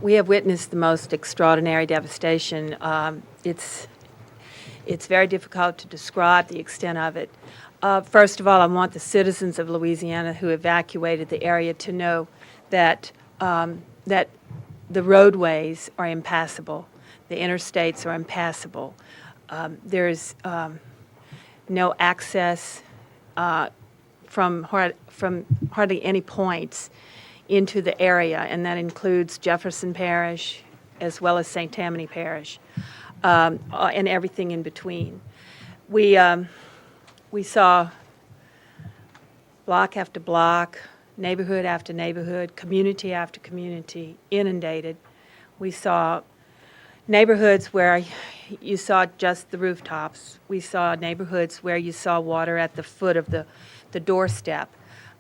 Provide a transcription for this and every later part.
we have witnessed the most extraordinary devastation. It's very difficult to describe the extent of it. First of all, I want the citizens of Louisiana who evacuated the area to know that that the roadways are impassable, the interstates are impassable. There's no access from hardly any points into the area, and that includes Jefferson Parish as well as St. Tammany Parish, and everything in between. We saw block after block, neighborhood after neighborhood, community after community inundated. We saw neighborhoods where you saw just the rooftops. We saw neighborhoods where you saw water at the foot of the doorstep,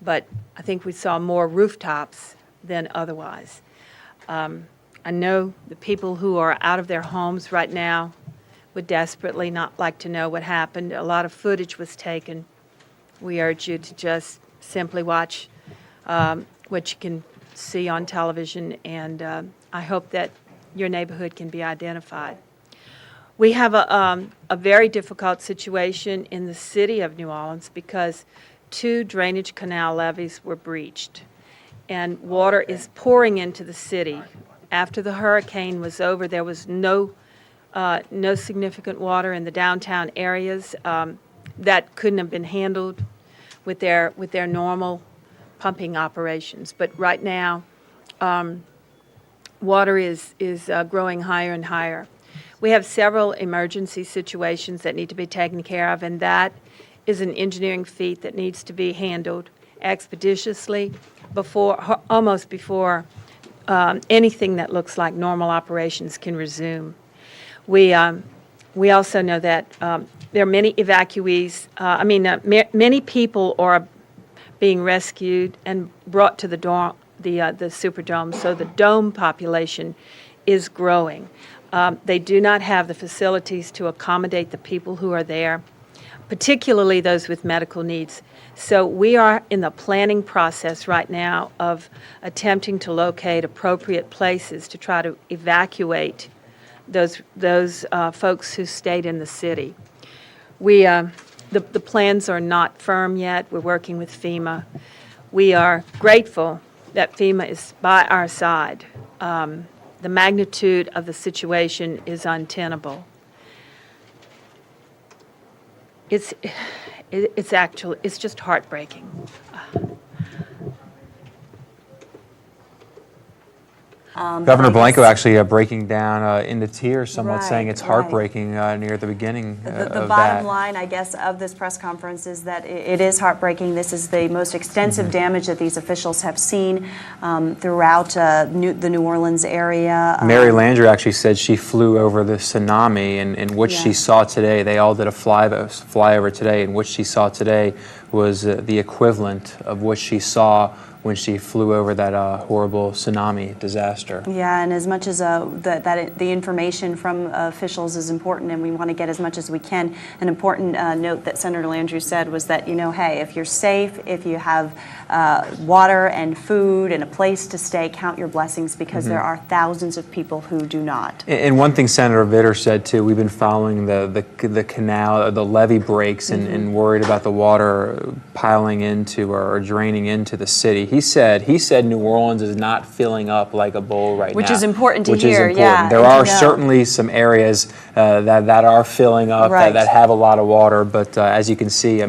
but I think we saw more rooftops than otherwise. I know the people who are out of their homes right now would desperately not like to know what happened. A lot of footage was taken. We urge you to just simply watch what you can see on television, and I hope that your neighborhood can be identified. We have a very difficult situation in the city of New Orleans because 2 drainage canal levees were breached, and water is pouring into the city. After the hurricane was over, there was no significant water in the downtown areas that couldn't have been handled with their normal pumping operations. But right now, water is growing higher and higher. We have several emergency situations that need to be taken care of, and that is an engineering feat that needs to be handled expeditiously almost before anything that looks like normal operations can resume. We also know that there are many evacuees. Many people are being rescued and brought to the Superdome. So the dome population is growing. They do not have the facilities to accommodate the people who are there, particularly those with medical needs. So we are in the planning process right now of attempting to locate appropriate places to try to evacuate those folks who stayed in the city. The plans are not firm yet. We're working with FEMA. We are grateful that FEMA is by our side. The magnitude of the situation is untenable. It's just heartbreaking. Governor Blanco actually breaking down into tears, somewhat Right, saying it's heartbreaking near the beginning The bottom line, I guess, of this press conference is that it is heartbreaking. This is the most extensive damage that these officials have seen throughout the New Orleans area. Mary Landry actually said she flew over the tsunami, and what she saw today, they all did a flyover today, and what she saw today was the equivalent of what she saw when she flew over that horrible tsunami disaster. Yeah, and as much as the information from officials is important, and we want to get as much as we can, an important note that Senator Landrieu said was that, hey, if you're safe, if you have water and food and a place to stay, count your blessings, because there are thousands of people who do not. And one thing Senator Vitter said too, we've been following the canal, the levee breaks, and worried about the water piling into or draining into the city. He said New Orleans is not filling up like a bowl right now. Which is important to hear. Which is important. Yeah. There are certainly some areas that are filling up, that have a lot of water, but as you can see,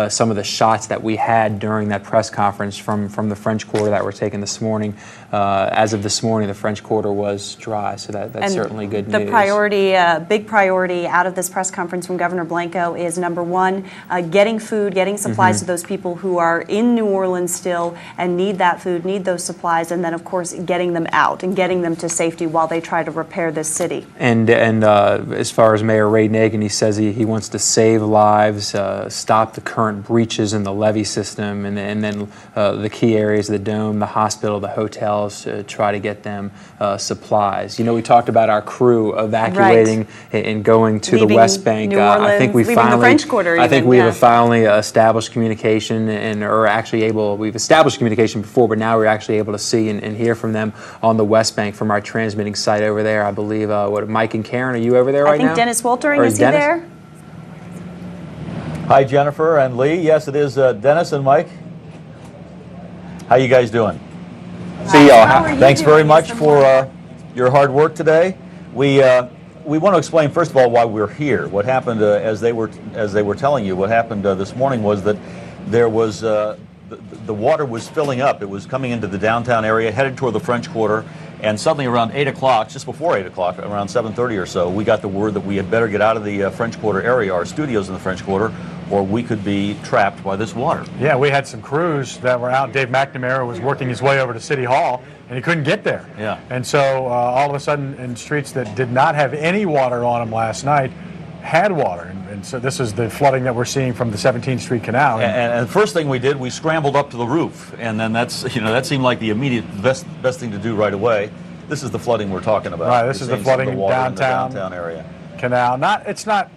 some of the shots that we had during that press conference from the French Quarter that were taken this morning, as of this morning, the French Quarter was dry, so that's certainly good news. The big priority out of this press conference from Governor Blanco is, number one, getting food, getting supplies to those people who are in New Orleans still and need that food, need those supplies, and then, of course, getting them out and getting them to safety while they try to repair this city. And as far as Mayor Ray Nagin, he says he wants to save lives, stop the current breaches in the levee system, and then the key areas, the dome, the hospital, the hotels, to try to get them supplies. We talked about our crew evacuating and going to the West Bank. New Orleans, I think we leaving the French Quarter I think even, we have finally established established communication and are actually able, we've established communication before, but now we're actually able to see and hear from them on the West Bank from our transmitting site over there. I believe, Mike and Karen, are you over there right now? I think Dennis Woltering, Or is he Dennis? there? Hi, Jennifer and Lee. Yes, it is Dennis and Mike. How you guys doing? See y'all. How are you Thanks very doing, much Mr. for Moore? your hard work today. We want to explain first of all why we're here. What happened as they were telling you? What happened this morning was that there was the water was filling up. It was coming into the downtown area, headed toward the French Quarter, and suddenly around 8 o'clock, just before 8 o'clock, around 7:30 or so, we got the word that we had better get out of the French Quarter area, our studios in the French Quarter, or we could be trapped by this water. Yeah, we had some crews that were out. Dave McNamara was working his way over to City Hall, and he couldn't get there. Yeah. And so all of a sudden, in streets that did not have any water on them last night, had water. And so this is the flooding that we're seeing from the 17th Street Canal. And the first thing we did, we scrambled up to the roof, and then that seemed like the immediate best thing to do right away. This is the flooding we're talking about. Right, this We're is the seeing some of flooding water in the downtown. downtown area. Canal. It's not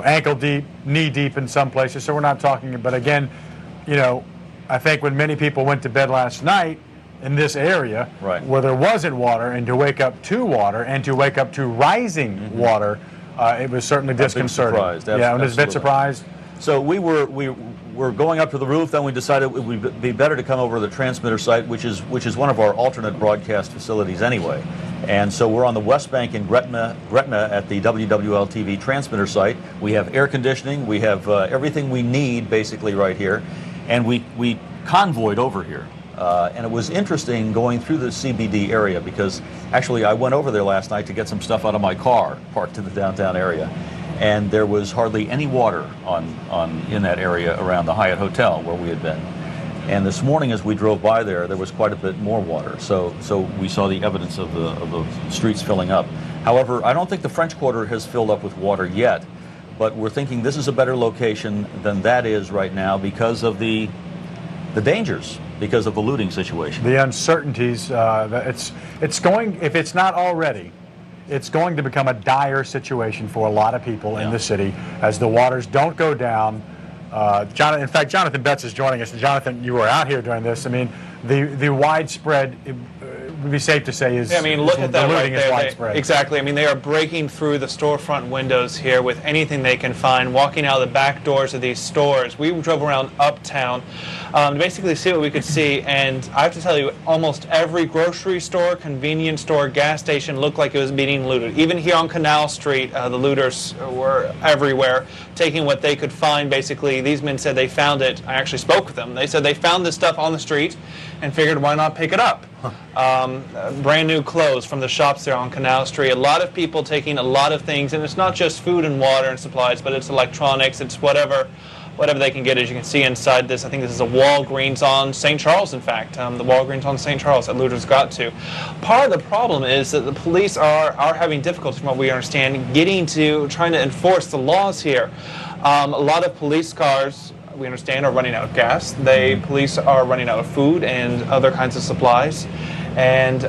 ankle deep, knee deep in some places. So we're not talking. But again, I think when many people went to bed last night in this area, Right. where there wasn't water, and to wake up to water and to wake up to rising water, it was certainly disconcerting. surprised, Yeah, I was a bit absolutely. surprised. So we were going up to the roof. Then we decided it would be better to come over to the transmitter site, which is one of our alternate broadcast facilities anyway. And so we're on the West Bank in Gretna at the WWL-TV transmitter site. We have air conditioning. We have everything we need basically right here, and we convoyed over here. And it was interesting going through the CBD area because actually I went over there last night to get some stuff out of my car parked in the downtown area. And there was hardly any water in that area around the Hyatt Hotel where we had been. And this morning as we drove by there was quite a bit more water. So we saw the evidence of the streets filling up. However, I don't think the French Quarter has filled up with water yet, but we're thinking this is a better location than that is right now because of the dangers, because of the looting situation. The uncertainties. It's going, if it's not already, it's going to become a dire situation for a lot of people in the city as the waters don't go down. In fact, Jonathan Betts is joining us. And Jonathan, you were out here during this. I mean, the widespread, it would be safe to say, is look at that the right looting is there. widespread. Exactly. I mean, they are breaking through the storefront windows here with anything they can find, walking out the back doors of these stores. We drove around uptown to basically see what we could see, and I have to tell you, almost every grocery store, convenience store, gas station looked like it was being looted. Even here on Canal Street, the looters were everywhere, taking what they could find. Basically, these men said they found it. I actually spoke with them. They said they found this stuff on the street and figured, why not pick it up? Brand new clothes from the shops there on Canal Street. A lot of people taking a lot of things, and it's not just food and water and supplies, but it's electronics, it's whatever they can get. As you can see inside this, I think this is a Walgreens on St. Charles, in fact, the Walgreens on St. Charles that looters got to. Part of the problem is that the police are having difficulty, from what we understand, trying to enforce the laws here. A lot of police cars, we understand, are running out of gas. Police are running out of food and other kinds of supplies. And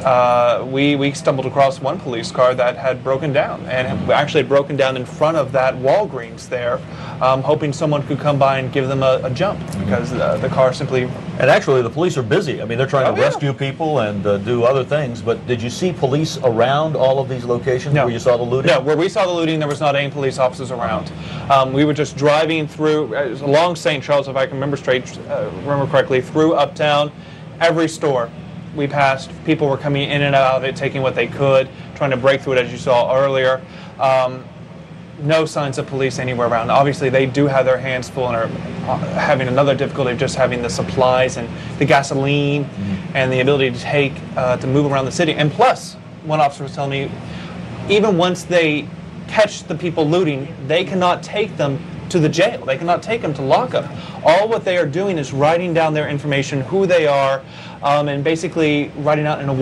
we stumbled across one police car that had broken down, and actually broken down in front of that Walgreens there, hoping someone could come by and give them a jump, because the car simply... And actually, the police are busy. I mean, they're trying to rescue people and do other things. But did you see police around all of these locations where you saw the looting? No, where we saw the looting, there was not any police officers around. We were just driving through, along St. Charles, if I can remember correctly, through uptown, every store we passed, people were coming in and out of it, taking what they could, trying to break through it, as you saw earlier. No signs of police anywhere around. Obviously, they do have their hands full and are having another difficulty of just having the supplies and the gasoline and the ability to move around the city. And plus, one officer was telling me, even once they catch the people looting, they cannot take them to the jail. They cannot take them to lockup. All what they are doing is writing down their information, who they are, and basically writing out a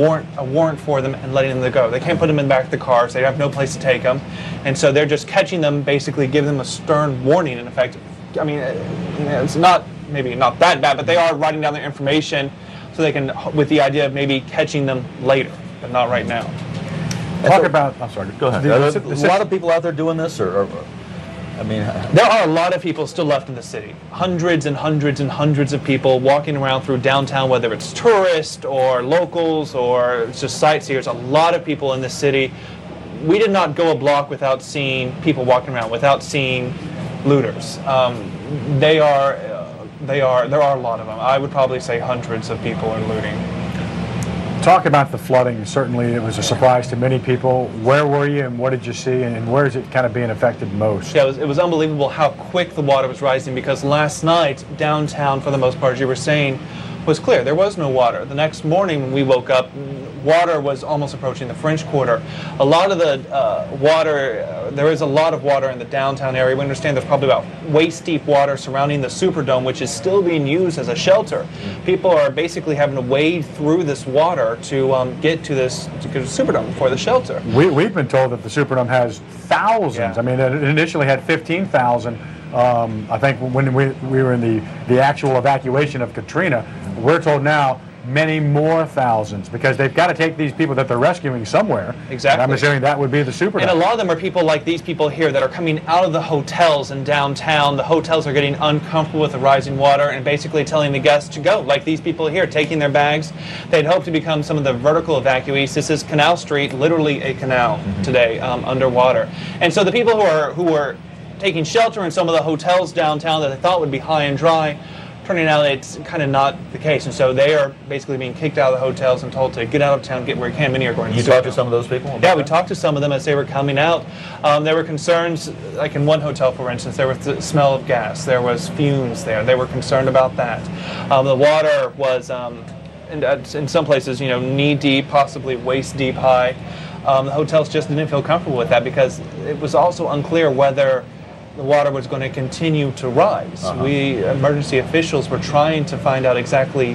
warrant for them and letting them go. They can't put them in the back of the cars. They have no place to take them, and so they're just catching them, basically giving them a stern warning. In effect, I mean, it's maybe not that bad, but they are writing down their information so they can, with the idea of maybe catching them later, but not right now. Talk about, I'm sorry, Go ahead. Are there a lot of people out there doing this, or I mean, There are a lot of people still left in the city. Hundreds and hundreds and hundreds of people walking around through downtown, whether it's tourists or locals or it's just sightseers. A lot of people in the city. We did not go a block without seeing people walking around, without seeing looters. There are a lot of them. I would probably say hundreds of people are looting. Talk about the flooding. Certainly it was a surprise to many people. Where were you and what did you see, and where is it kind of being affected most? Yeah, it was unbelievable how quick the water was rising, because last night downtown, for the most part, as you were saying, was clear. There was no water. The next morning when we woke up, water was almost approaching the French Quarter. A lot of the water, there is a lot of water in the downtown area. We understand there's probably about waist-deep water surrounding the Superdome, which is still being used as a shelter. People are basically having to wade through this water to get to the Superdome for the shelter. We've been told that the Superdome has thousands. Yeah. I mean, it initially had 15,000. I think when we were in the actual evacuation of Katrina, we're told now many more thousands, because they've got to take these people that they're rescuing somewhere. Exactly. And I'm assuming that would be the Superdome. And a lot of them are people like these people here that are coming out of the hotels in downtown. The hotels are getting uncomfortable with the rising water and basically telling the guests to go, like these people here, taking their bags. They'd hope to become some of the vertical evacuees. This is Canal Street, literally a canal today, underwater. And so the people who were taking shelter in some of the hotels downtown that they thought would be high and dry, turning out it's kind of not the case. And so they are basically being kicked out of the hotels and told to get out of town, get where you can. Many are going to you talked to some of those people? Yeah, we talked to some of them as they were coming out. There were concerns, like in one hotel, for instance, there was the smell of gas. There was fumes there. They were concerned about that. The water was, in some places, knee-deep, possibly waist-deep high. The hotels just didn't feel comfortable with that, because it was also unclear whether the water was going to continue to rise. We, emergency officials, were trying to find out exactly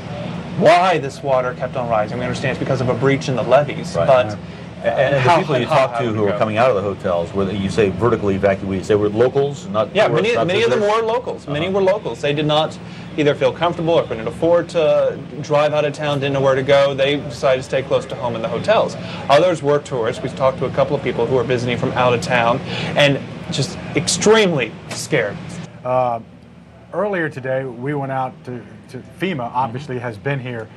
why this water kept on rising. We understand it's because of a breach in the levees, Right. but And the people you talked to who were coming out of the hotels, were you say vertical evacuees, they were locals, not Yeah, tourists, not many of them visitors? were locals. Many were locals. They did not either feel comfortable or couldn't afford to drive out of town, didn't know where to go. They decided to stay close to home in the hotels. Others were tourists. We've talked to a couple of people who were visiting from out of town and just extremely scared. Earlier today, we went out to FEMA, obviously has been here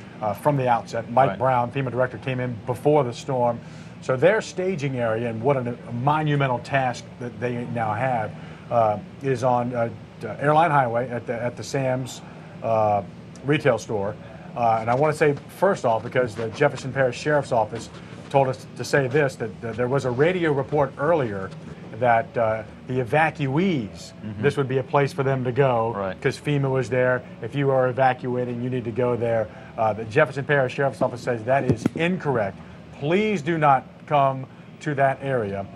from the outset. Mike Brown, FEMA director, came in before the storm. So their staging area, and what a monumental task that they now have, is on Airline Highway at the Sam's retail store. And I want to say, first off, because the Jefferson Parish Sheriff's Office told us to say this, that there was a radio report earlier that the evacuees, this would be a place for them to go, because FEMA was there. If you are evacuating, you need to go there. The Jefferson Parish Sheriff's Office says that is incorrect. Please do not come to that area.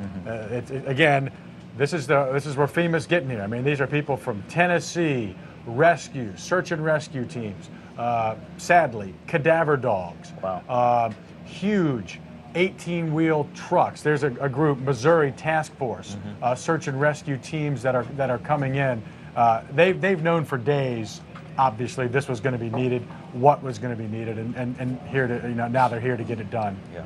Again, this is where FEMA's getting here. I mean, these are people from Tennessee, rescue, search and rescue teams, sadly, cadaver dogs, huge 18-wheel trucks. There's a group, Missouri Task Force, search and rescue teams that are coming in. They've known for days, obviously, this was going to be needed, what was going to be needed, and here to now they're here to get it done. Yeah.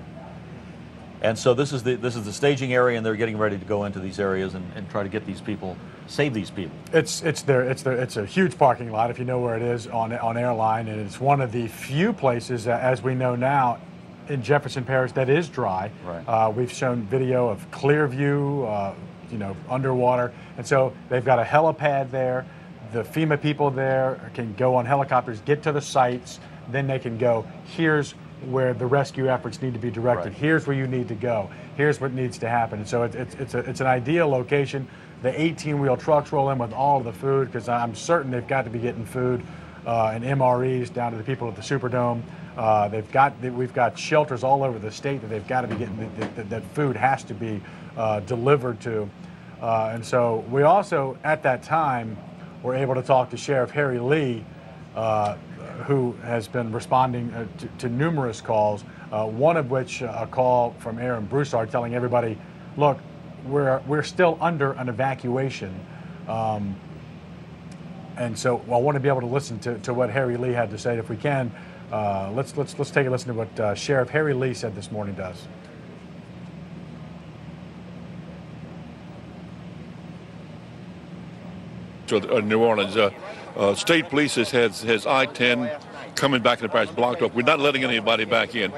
And so this is the staging area, and they're getting ready to go into these areas and try to get these people, save these people. It's a huge parking lot, if you know where it is, on Airline, and it's one of the few places, as we know now, in Jefferson Parish that is dry. We've shown video of clear view, underwater, and so they've got a helipad there. The FEMA people there can go on helicopters, get to the sites, then they can go, here's where the rescue efforts need to be directed. Here's where you need to go. Here's what needs to happen. And so it's an ideal location. The 18-wheel trucks roll in with all of the food, because I'm certain they've got to be getting food and MREs down to the people at the Superdome. We've got shelters all over the state that they've got to be getting, that food has to be delivered to. And so we also, at that time, were able to talk to Sheriff Harry Lee, who has been responding to numerous calls, one of which a call from Aaron Broussard telling everybody, look, we're still under an evacuation. And so I want to be able to listen to what Harry Lee had to say. If we can, let's take a listen to what Sheriff Harry Lee said this morning to us. New Orleans. State police has I-10 coming back in the parish blocked off. We're not letting anybody back in.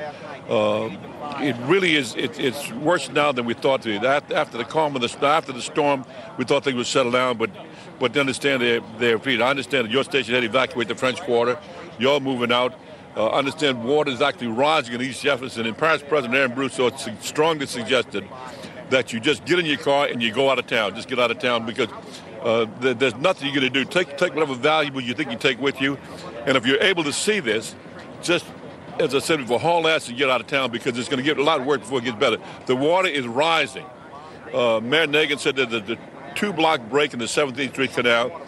It really is. It's worse now than we thought to be. After the calm of after the storm, we thought things would settle down, but to understand they're free. I understand that your station had to evacuate the French Quarter. You're moving out. Understand water is actually rising in East Jefferson. And Parish President Aaron Broussard strongly suggested that you just get in your car and you go out of town. Just get out of town because there's nothing you're going to do. Take whatever valuable you think you take with you. And if you're able to see this, just, as I said before, haul ass and get out of town because it's going to get a lot of work before it gets better. The water is rising. Mayor Nagin said that the 2-block break in the 17th Street Canal.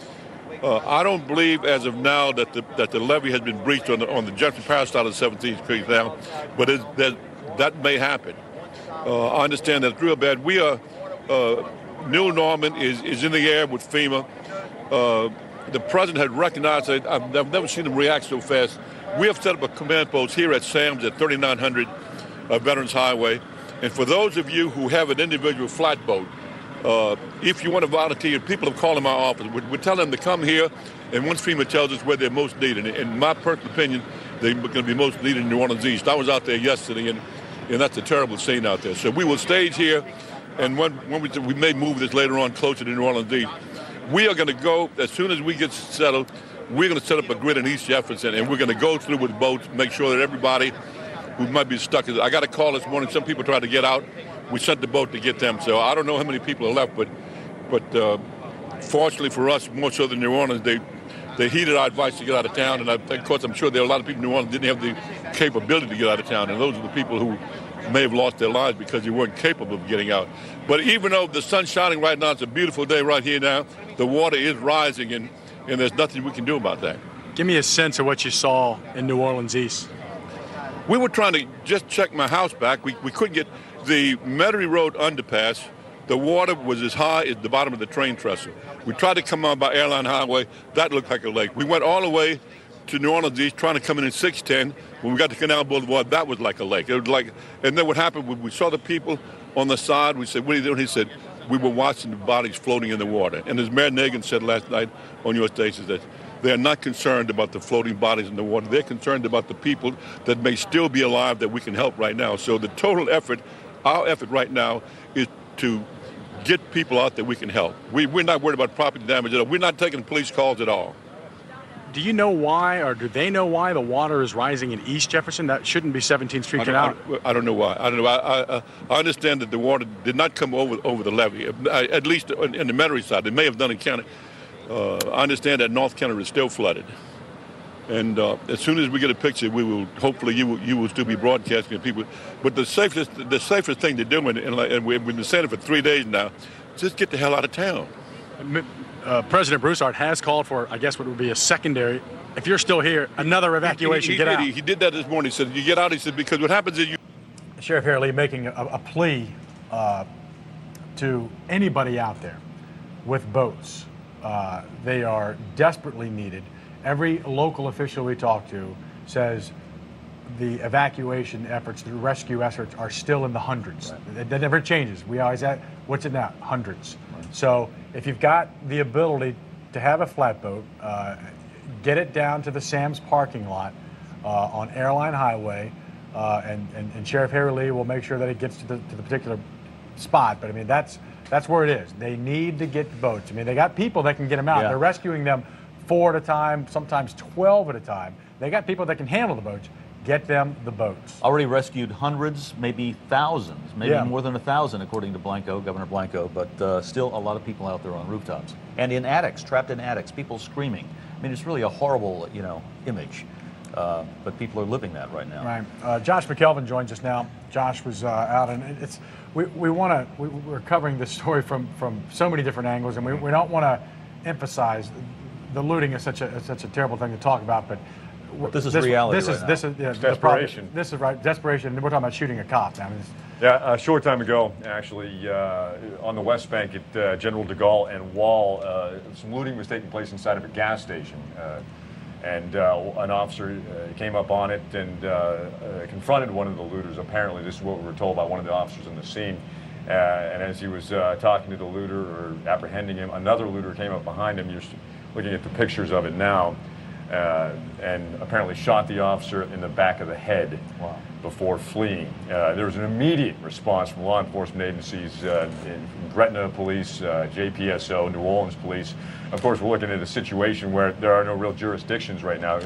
I don't believe as of now that the levee has been breached on the Jefferson Parish side of the 17th Street Canal, but that may happen. I understand that it's real bad. We are, New Norman is in the air with FEMA. The president had recognized it. I've never seen him react so fast. We have set up a command post here at Sam's at 3900 Veterans Highway. And for those of you who have an individual flatboat, if you want to volunteer, people have called in my office. We tell them to come here, and once FEMA tells us where they're most needed. In my personal opinion, they're going to be most needed in New Orleans East. I was out there yesterday, and that's a terrible scene out there. So we will stage here, and when we may move this later on closer to New Orleans East. We are going to go, as soon as we get settled, we're going to set up a grid in East Jefferson, and we're going to go through with boats, make sure that everybody who might be stuck. I got a call this morning. Some people tried to get out. We sent the boat to get them. So I don't know how many people are left, but fortunately for us, more so than New Orleans, they heeded our advice to get out of town. And of course, I'm sure there are a lot of people in New Orleans didn't have the capability to get out of town. And those are the people who may have lost their lives because they weren't capable of getting out. But even though the sun's shining right now, it's a beautiful day right here now, the water is rising, and there's nothing we can do about that. Give me a sense of what you saw in New Orleans East. We were trying to just check my house back. We couldn't get the Metairie Road underpass. The water was as high as the bottom of the train trestle. We tried to come on by Airline Highway. That looked like a lake. We went all the way to New Orleans East trying to come in 610. When we got to Canal Boulevard, that was like a lake. It was like, and then what happened when we saw the people on the side, we said, what are you doing? He said, we were watching the bodies floating in the water. And as Mayor Nagin said last night on your station, that they're not concerned about the floating bodies in the water. They're concerned about the people that may still be alive that we can help right now. So the total effort, our effort right now, is to get people out that we can help. We're not worried about property damage at all. We're not taking police calls at all. Do you know why, or do they know why the water is rising in East Jefferson? That shouldn't be 17th Street Canal. I don't know why. I don't know. I understand that the water did not come over the levee, at least in the Metairie side. They may have done in county. I understand that North County is still flooded. And as soon as we get a picture, we will, hopefully you will still be broadcasting to people. But the safest thing to do, and we've been saying it for 3 days now, just get the hell out of town. President Broussard has called for, I guess, what would be a secondary, if you're still here, another evacuation. Get out. He did that this morning. He said, you get out. He said, because what happens is you... Sheriff Hurley making a plea to anybody out there with boats. They are desperately needed. Every local official we talk to says the evacuation efforts, the rescue efforts are still in the hundreds. That never changes. We always ask, what's it now? Hundreds. So if you've got the ability to have a flatboat, get it down to the Sam's parking lot on Airline Highway, and Sheriff Harry Lee will make sure that it gets to the particular spot. But I mean, that's where it is. They need to get boats. I mean, they got people that can get them out. Yeah. They're rescuing them 4 at a time, sometimes 12 at a time. They got people that can handle the boats. Get them the boats. Already rescued hundreds, maybe thousands, maybe more than 1,000, according to Governor Blanco, but still a lot of people out there on rooftops. And in attics, trapped in attics, people screaming. I mean, it's really a horrible, image. But people are living that right now. Right. Josh McKelvin joins us now. Josh was out, and we're covering this story from so many different angles, and we don't want to emphasize the looting is such a terrible thing to talk about, but this is reality. This is desperation. This is right, desperation. We're talking about shooting a cop now. Yeah, a short time ago, actually, on the West Bank at General de Gaulle and Wall, some looting was taking place inside of a gas station. And an officer came up on it and confronted one of the looters. Apparently, this is what we were told by one of the officers on the scene. And as he was talking to the looter or apprehending him, another looter came up behind him. You're looking at the pictures of it now, and apparently shot the officer in the back of the head. Wow. Before fleeing. There was an immediate response from law enforcement agencies, in Gretna Police, JPSO, New Orleans Police. Of course, we're looking at a situation where there are no real jurisdictions right now.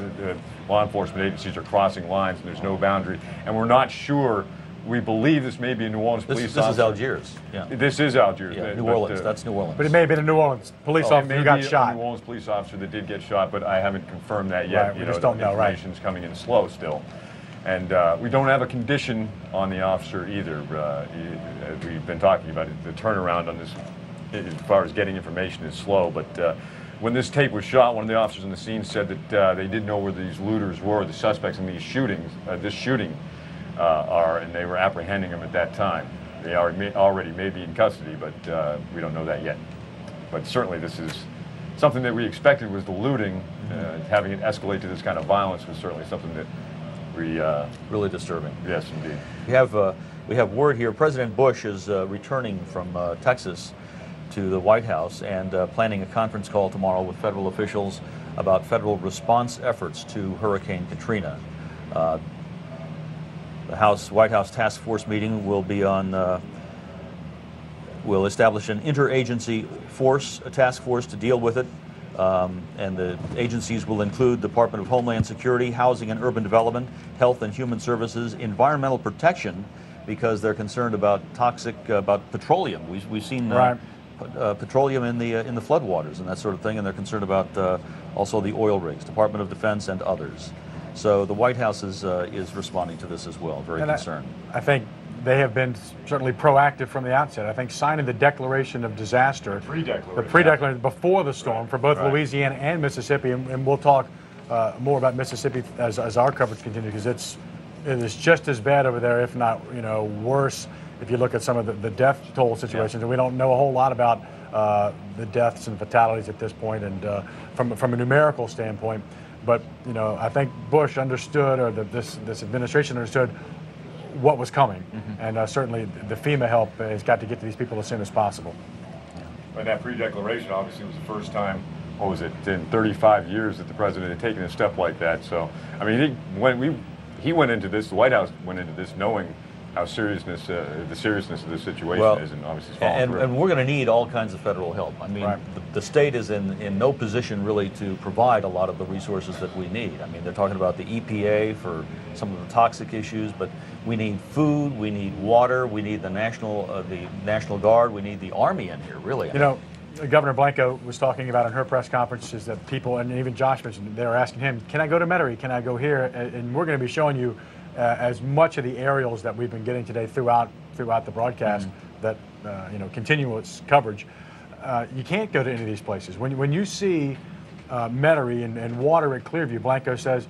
Law enforcement agencies are crossing lines and there's no boundary. And we're not sure. We believe this may be a New Orleans police officer. This is Algiers. Yeah. This is Algiers. Yeah, New Orleans. That's New Orleans. But it may have been a New Orleans police officer who got shot. A New Orleans police officer that did get shot, but I haven't confirmed that yet. Right, we just don't know, right? Information's coming in slow still. And we don't have a condition on the officer either. We've been talking about it. The turnaround on this, as far as getting information, is slow. But when this tape was shot, one of the officers on the scene said that they didn't know where these looters were, the suspects in these shootings, this shooting are, and they were apprehending them at that time. They already may be in custody, but we don't know that yet. But certainly this is something that we expected was the looting. Having it escalate to this kind of violence was certainly something that really disturbing. Yes, indeed. We have word here. President Bush is returning from Texas to the White House and planning a conference call tomorrow with federal officials about federal response efforts to Hurricane Katrina. The White House task force meeting will be on. Will establish an interagency force, a task force to deal with it. And the agencies will include Department of Homeland Security, Housing and Urban Development, Health and Human Services, Environmental Protection, because they're concerned about about petroleum. We've seen petroleum in the floodwaters and that sort of thing, and they're concerned about also the oil rigs, Department of Defense and others. So the White House is responding to this as well, very concerned. I think they have been certainly proactive from the outset. I think signing the declaration of disaster, the pre-declaration before the storm for both Louisiana and Mississippi, and we'll talk more about Mississippi as our coverage continues, because it is just as bad over there, if not worse. If you look at some of the death toll situations, and we don't know a whole lot about the deaths and fatalities at this point, and from a numerical standpoint. But I think Bush understood, or this administration understood what was coming, and certainly the FEMA help has got to get to these people as soon as possible. And that pre-declaration obviously was the first time, what was it, in 35 years that the president had taken a step like that. So, I mean, he went into this, the White House went into this knowing how the seriousness of the situation is, and obviously it's falling through. And we're going to need all kinds of federal help. I mean, the state is in no position really to provide a lot of the resources that we need. I mean, they're talking about the EPA for some of the toxic issues, but we need food, we need water, we need the National Guard, we need the Army in here, really. Governor Blanco was talking about in her press conferences that people, and even Josh mentioned, they were asking him, can I go to Metairie? Can I go here? And we're going to be showing you as much of the aerials that we've been getting today throughout the broadcast, that continuous coverage. You can't go to any of these places. When you see Metairie and water at Clearview, Blanco says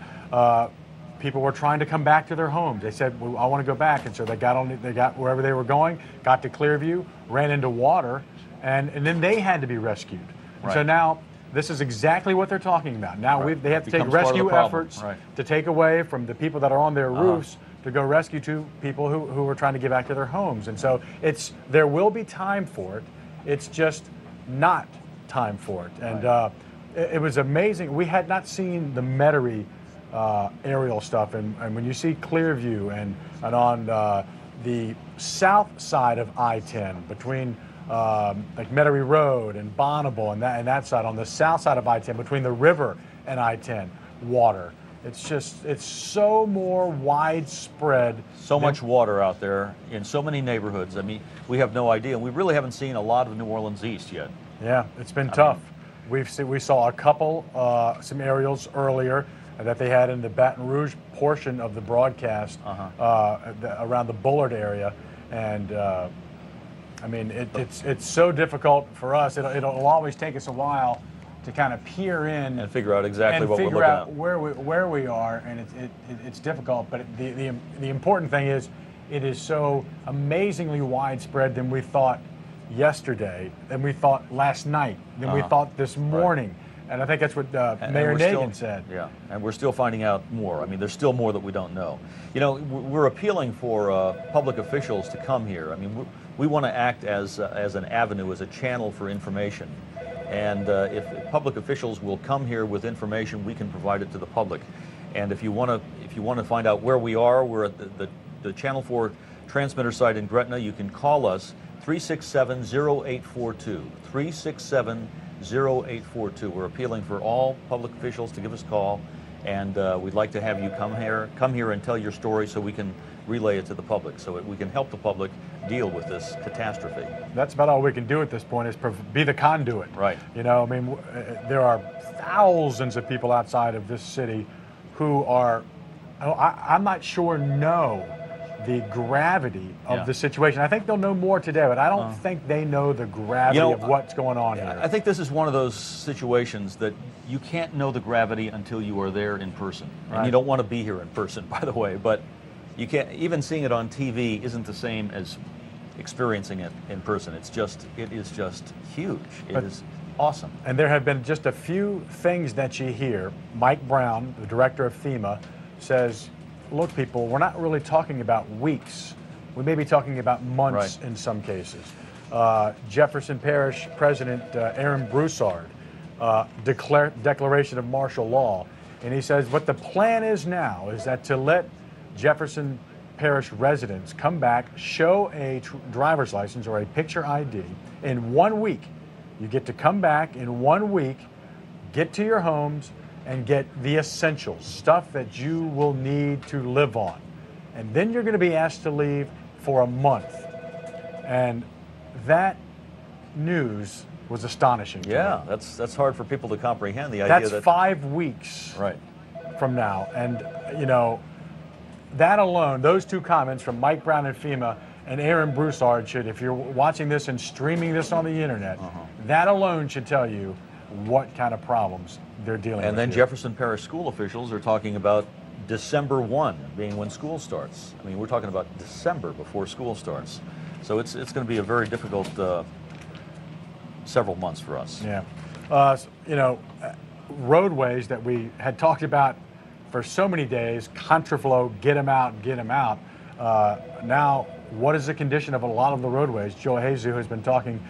people were trying to come back to their homes. They said, well, I want to go back, and so they got wherever they were going, got to Clearview, ran into water, and then they had to be rescued. And so now this is exactly what they're talking about. Now they have to take rescue efforts to take away from the people that are on their roofs to go rescue two people who are trying to get back to their homes. And so there will be time for it. It's just not time for it. And it was amazing. We had not seen the Metairie aerial stuff. And when you see Clearview and on the south side of I-10 between like Metairie Road and Bonneville and that side, on the south side of I-10 between the river and I-10, water. It's so more widespread. So much water out there in so many neighborhoods. I mean, we have no idea. We really haven't seen a lot of New Orleans East yet. Yeah, it's been tough. We saw a couple, some aerials earlier that they had in the Baton Rouge portion of the broadcast around the Bullard area. And I mean, it's so difficult for us. It'll always take us a while to kind of peer in and figure out exactly what we're looking at, where where we are, and it's difficult. But the important thing is, it is so amazingly widespread than we thought yesterday, than we thought last night, than we thought this morning. And I think that's what Mayor Nagin said. Yeah, and we're still finding out more. I mean, there's still more that we don't know. We're appealing for public officials to come here. I mean, we want to act as an avenue, as a channel for information. And if public officials will come here with information, we can provide it to the public. And if you want to find out where we are, we're at the Channel 4 transmitter site in Gretna. You can call us 367-0842. 367-0842. We're appealing for all public officials to give us a call, and we'd like to have you come here and tell your story so we can relay it to the public, so that we can help the public deal with this catastrophe. That's about all we can do at this point, is be the conduit. Right. You know, I mean, there are thousands of people outside of this city who are, I'm not sure, know the gravity of the situation. I think they'll know more today, but I don't think they know the gravity of what's going on here. I think this is one of those situations that you can't know the gravity until you are there in person. Right. And you don't want to be here in person, by the way, but you can't, even seeing it on TV isn't the same as experiencing it in person. It is just huge. It is awesome. And there have been just a few things that you hear. Mike Brown, the director of FEMA, says, look, people, we're not really talking about weeks. We may be talking about months in some cases. Jefferson Parish President Aaron Broussard declaration of martial law. And he says what the plan is now is that to let Jefferson Parish residents come back, show a driver's license or a picture ID in 1 week. You get to come back in 1 week, get to your homes, and get the essentials, stuff that you will need to live on. And then you're going to be asked to leave for a month. And that news was astonishing to me. That's hard for people to comprehend, the idea That's 5 weeks from now. And, you know, that alone, those two comments from Mike Brown and FEMA and Aaron Broussard should, if you're watching this and streaming this on the internet, that alone should tell you what kind of problems they're dealing with. And then here. Jefferson Parish school officials are talking about December 1 being when school starts. I mean, we're talking about December before school starts. So it's going to be a very difficult several months for us. Yeah. You know, roadways that we had talked about for so many days, contraflow, get them out, get them out. Now, what is the condition of a lot of the roadways? Joe Hazu has been talking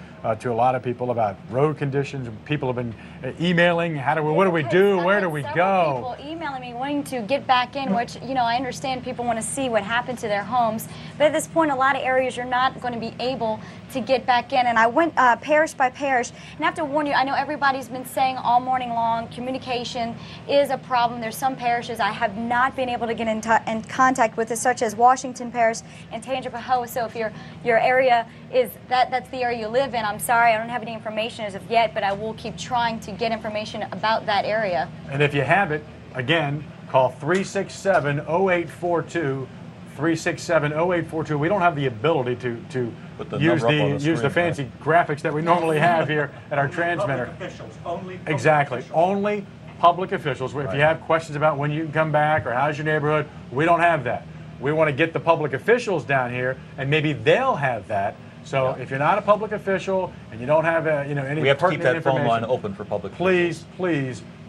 to a lot of people about road conditions. People have been emailing, what do we do? Where do we go? People emailing me wanting to get back in, which, you know, I understand people want to see what happened to their homes. But at this point, a lot of areas you're not going to be able to get back in. And I went parish by parish. And I have to warn you, I know everybody's been saying all morning long, communication is a problem. There's some parishes I have not been able to get in contact with, such as Washington Parish and Tangipahoa. So if your area is that's the area you live in, I'm sorry, I don't have any information as of yet, but I will keep trying to get information about that area. And if you have it, again, call 367-0842, 367-0842. We don't have the ability to use the fancy graphics that we normally have here at our transmitter. Public officials, only public Exactly. officials. Only public officials. If you have questions about when you can come back or how's your neighborhood, we don't have that. We want to get the public officials down here, and maybe they'll have that. So if you're not a public official and you don't have any we have to keep that phone line information, open for public please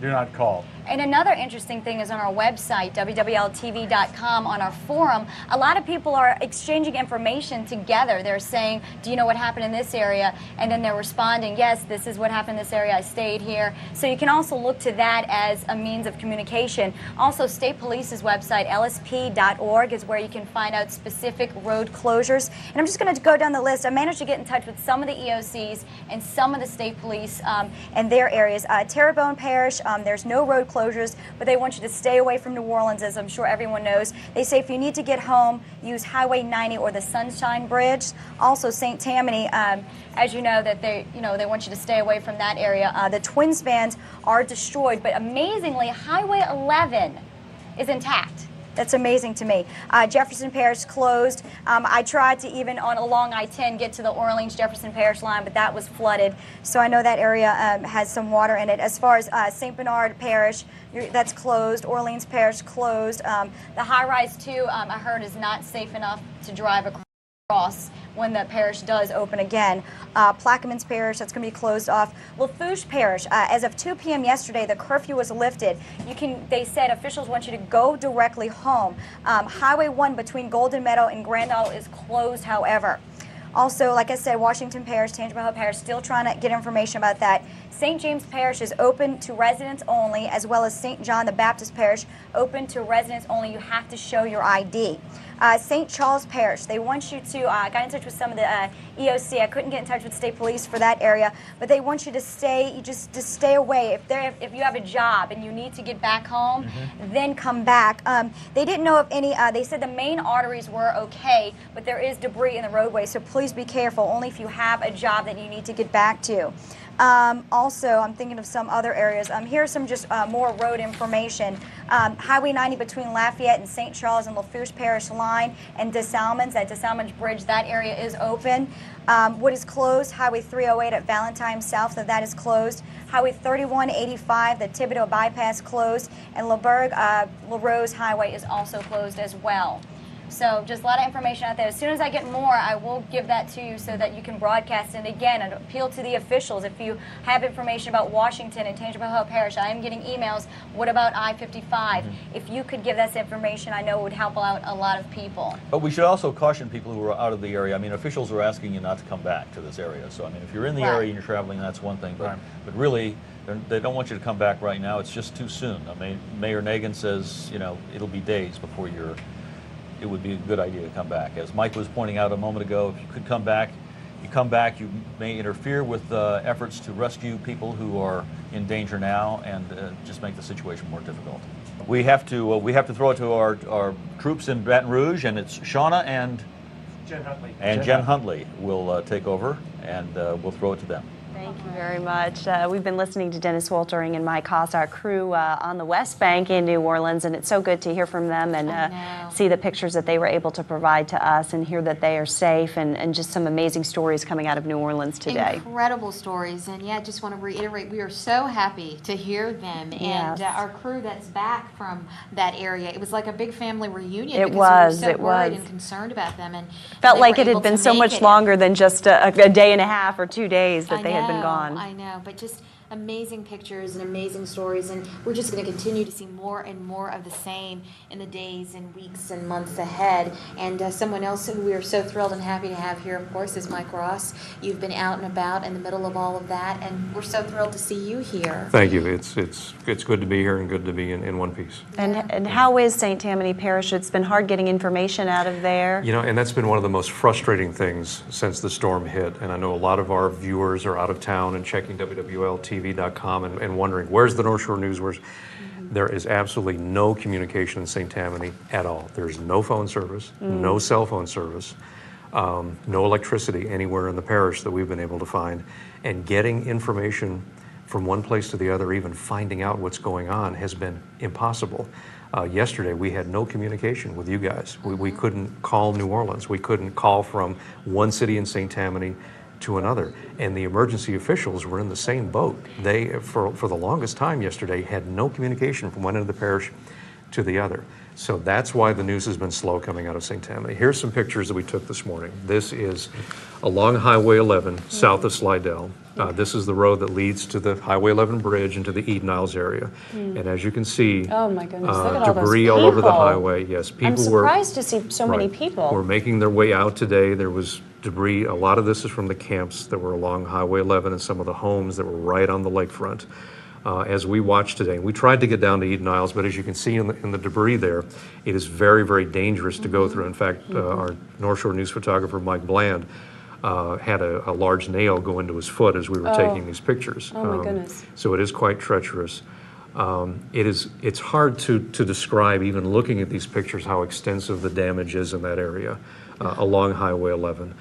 do not call. And another interesting thing is on our website, WWL-TV.com, on our forum, a lot of people are exchanging information together. They're saying, do you know what happened in this area? And then they're responding, yes, this is what happened in this area, I stayed here. So you can also look to that as a means of communication. Also, State Police's website, lsp.org, is where you can find out specific road closures. And I'm just going to go down the list. I managed to get in touch with some of the EOCs and some of the State Police and their areas. Terrebonne Parish, there's no road closures, but they want you to stay away from New Orleans, as I'm sure everyone knows. They say if you need to get home, use Highway 90 or the Sunshine Bridge. Also, St. Tammany, as you know, that they want you to stay away from that area. The twin spans are destroyed, but amazingly, Highway 11 is intact. That's amazing to me. Jefferson Parish closed. I tried to even along I-10 get to the Orleans-Jefferson Parish line, but that was flooded. So I know that area has some water in it. As far as St. Bernard Parish, that's closed. Orleans Parish closed. The high-rise, too, I heard is not safe enough to drive across when the parish does open again. Plaquemines Parish, that's going to be closed off. Lafourche Parish, as of 2 p.m. yesterday, the curfew was lifted. They said officials want you to go directly home. Highway 1 between Golden Meadow and Grand Isle is closed, however. Also, like I said, Washington Parish, Tangipahoa Parish, still trying to get information about that. St. James Parish is open to residents only, as well as St. John the Baptist Parish, open to residents only. You have to show your ID. St. Charles Parish, they want you to, I got in touch with some of the EOC. I couldn't get in touch with state police for that area, but they want you to stay, just to stay away. If you have a job and you need to get back home, then come back. They didn't know if any, they said the main arteries were okay, but there is debris in the roadway, so please be careful, only if you have a job that you need to get back to. Also, I'm thinking of some other areas. Here's some just more road information. Highway 90 between Lafayette and St. Charles and Lafourche Parish line and DeSalmons, that DeSalmons Bridge, that area is open. What is closed? Highway 308 at Valentine south of that is closed. Highway 3185, the Thibodeau bypass closed. And LaBerg, LaRose Highway is also closed as well. So just a lot of information out there. As soon as I get more, I will give that to you so that you can broadcast. And again, an appeal to the officials. If you have information about Washington and Tangipahoa Parish, I am getting emails. What about I-55? If you could give us information, I know it would help out a lot of people. But we should also caution people who are out of the area. I mean, officials are asking you not to come back to this area. So, I mean, if you're in the area and you're traveling, that's one thing. But really, they don't want you to come back right now. It's just too soon. I mean, Mayor Nagin says, you know, it'll be days before it would be a good idea to come back. As Mike was pointing out a moment ago, if you could come back, you may interfere with efforts to rescue people who are in danger now and just make the situation more difficult. We have to throw it to our troops in Baton Rouge, and it's Shauna and Jen Huntley. And Jen Huntley will take over, and we'll throw it to them. Thank you very much. We've been listening to Dennis Woltering and Mike Haas, our crew on the West Bank in New Orleans, and it's so good to hear from them and see the pictures that they were able to provide to us and hear that they are safe and just some amazing stories coming out of New Orleans today. Incredible stories, and yeah, just want to reiterate, we are so happy to hear them, and our crew that's back from that area, it was like a big family reunion. It because was, we were so it worried was. And concerned about them, and Felt they like were it had able been to so make much it. longer than just a day and a half or 2 days that they had been gone. I know, but just amazing pictures and amazing stories, and we're just going to continue to see more and more of the same in the days and weeks and months ahead. And someone else who we are so thrilled and happy to have here, of course, is Mike Ross. You've been out and about in the middle of all of that, and we're so thrilled to see you here. Thank you. It's good to be here and good to be in one piece. And how is St. Tammany Parish? It's been hard getting information out of there. You know, and that's been one of the most frustrating things since the storm hit. And I know a lot of our viewers are out of town and checking WWL-TV.com and wondering, where's the North Shore News? There is absolutely no communication in St. Tammany at all. There's no phone service, no cell phone service, no electricity anywhere in the parish that we've been able to find. And getting information from one place to the other, even finding out what's going on, has been impossible. Yesterday, we had no communication with you guys. We couldn't call New Orleans. We couldn't call from one city in St. Tammany to another, and the emergency officials were in the same boat. They, for the longest time yesterday, had no communication from one end of the parish to the other. So that's why the news has been slow coming out of St. Tammany. Here's some pictures that we took this morning. This is along Highway 11, south of Slidell. This is the road that leads to the Highway 11 bridge into the Eden Isles area. And as you can see, Oh my goodness, look at all those debris all over the highway. Yes, people I'm surprised to see so many people. were making their way out today. There was debris. A lot of this is from the camps that were along Highway 11 and some of the homes that were right on the lakefront. As we watched today, we tried to get down to Eden Isles, but as you can see in the debris there, it is very, very dangerous to go through. In fact, our North Shore News photographer, Mike Bland, had a large nail go into his foot as we were taking these pictures. Oh my goodness. So it is quite treacherous. It's hard to describe, even looking at these pictures, how extensive the damage is in that area along Highway 11.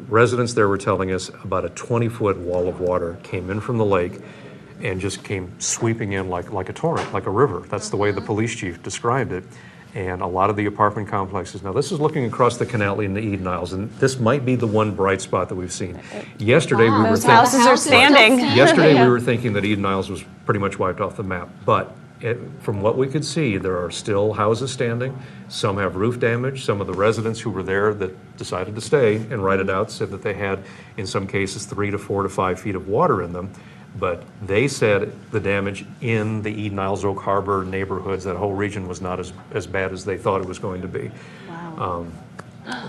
Residents there were telling us about a 20-foot wall of water came in from the lake and just came sweeping in like a torrent, like a river. That's the way the police chief described it. And a lot of the apartment complexes. Now, this is looking across the canal in the Eden Isles, and this might be the one bright spot that we've seen. Yesterday, we were Those houses are standing. Yesterday, we were thinking that Eden Isles was pretty much wiped off the map, but from what we could see, there are still houses standing. Some have roof damage. Some of the residents who were there that decided to stay and ride it out said that they had, in some cases, 3 to 4 to 5 feet of water in them. But they said the damage in the Eden Isles, Oak Harbor neighborhoods, that whole region, was not as bad as they thought it was going to be. Wow.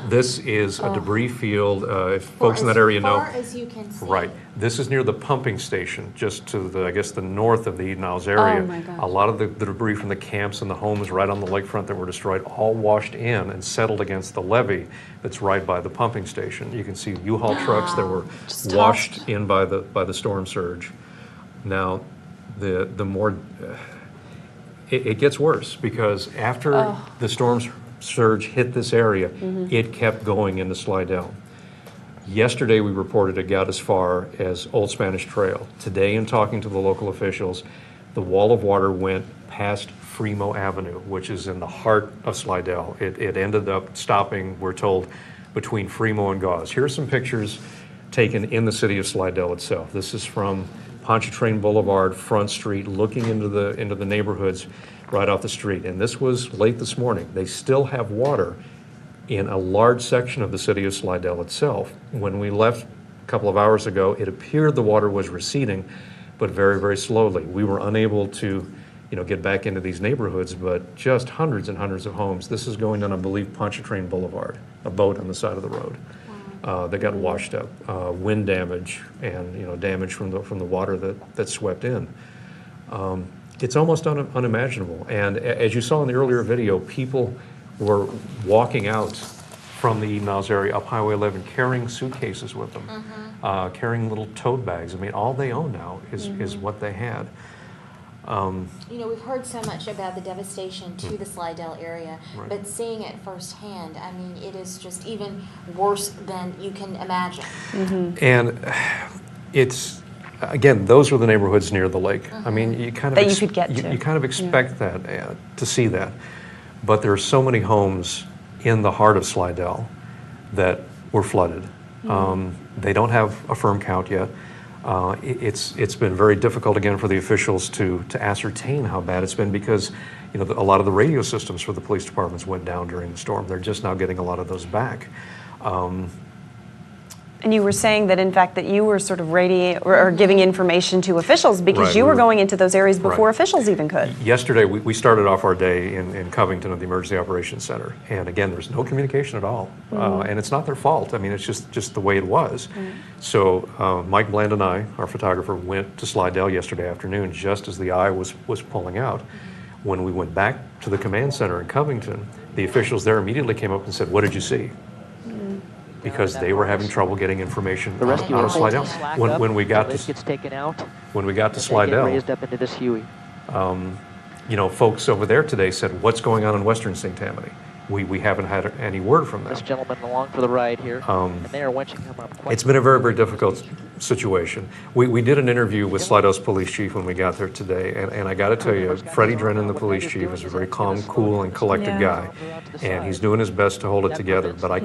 This is a debris field. If folks in that area know. As far as you can see. Right. This is near the pumping station, just to the, I guess, the north of the Eden Isles area. Oh, my gosh. A lot of the debris from the camps and the homes right on the lakefront that were destroyed all washed in and settled against the levee that's right by the pumping station. You can see U-Haul trucks that were washed in by the storm surge. Now, the more it gets worse, because after the storm surge hit this area, it kept going into Slidell. Yesterday we reported it got as far as Old Spanish Trail. Today, in talking to the local officials, the wall of water went past Fremo Avenue, which is in the heart of Slidell. It ended up stopping, we're told, between Fremo and Gauze. Here are some pictures taken in the city of Slidell itself. This is from Pontchartrain Boulevard, Front Street, looking into the neighborhoods right off the street. And this was late this morning. They still have water in a large section of the city of Slidell itself. When we left a couple of hours ago, it appeared the water was receding, but very, very slowly. We were unable to, get back into these neighborhoods, but just hundreds and hundreds of homes. This is going on, I believe, Pontchartrain Boulevard, a boat on the side of the road. That got washed up, wind damage, and damage from the water that swept in. It's almost unimaginable. And as you saw in the earlier video, people were walking out from the Eden Isles area up Highway 11 carrying suitcases with them, carrying little tote bags. I mean, all they own now is what they had. We've heard so much about the devastation to the Slidell area, but seeing it firsthand, I mean, it is just even worse than you can imagine. And it's, again, those were the neighborhoods near the lake. I mean, you kind of That you could get to. You kind of expect that, to see that. But there are so many homes in the heart of Slidell that were flooded. They don't have a firm count yet. It's been very difficult again for the officials to ascertain how bad it's been, because a lot of the radio systems for the police departments went down during the storm. They're just now getting a lot of those back. And you were saying that, in fact, that you were sort of or giving information to officials because you were going into those areas before officials even could. Yesterday, we started off our day in Covington at the Emergency Operations Center. And again, there's no communication at all. And it's not their fault. I mean, it's just the way it was. So Mike Bland and I, our photographer, went to Slidell yesterday afternoon just as the eye was pulling out. When we went back to the command center in Covington, the officials there immediately came up and said, "What did you see?" Because they were having trouble getting information out of Slidell. When we got to taken out, when we got to Slidell, raised up into this Huey. Folks over there today said, "What's going on in Western St. Tammany?" We haven't had any word from them. This gentleman along for the ride here, and they are winching him up. It's been a very, very difficult situation. We did an interview with Slidell's police chief when we got there today, and I got to tell you, Freddie Drennan, the police chief, is a very calm, cool, and collected guy, and he's doing his best to hold it together. But I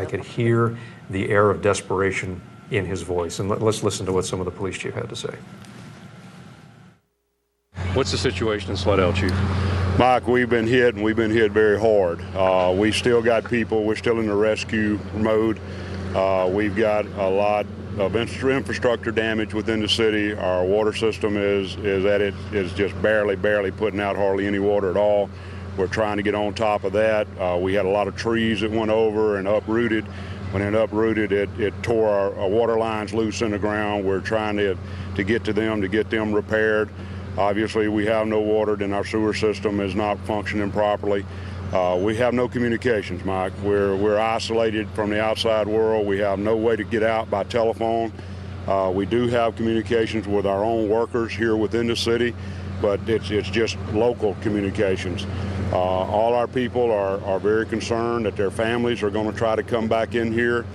could hear the air of desperation in his voice, and let's listen to what some of the police chief had to say. What's the situation in Slidell, Chief? Mike, we've been hit, and we've been hit very hard. We still got people. We're still in the rescue mode. We've got a lot of infrastructure damage within the city. Our water system is just barely putting out hardly any water at all. We're trying to get on top of that. We had a lot of trees that went over and uprooted. When it uprooted, it tore our water lines loose in the ground. We're trying to get to them repaired. Obviously, we have no water, and our sewer system is not functioning properly. We have no communications, Mike. We're isolated from the outside world. We have no way to get out by telephone. We do have communications with our own workers here within the city, but it's just local communications. All our people are very concerned that their families are going to try to come back in here.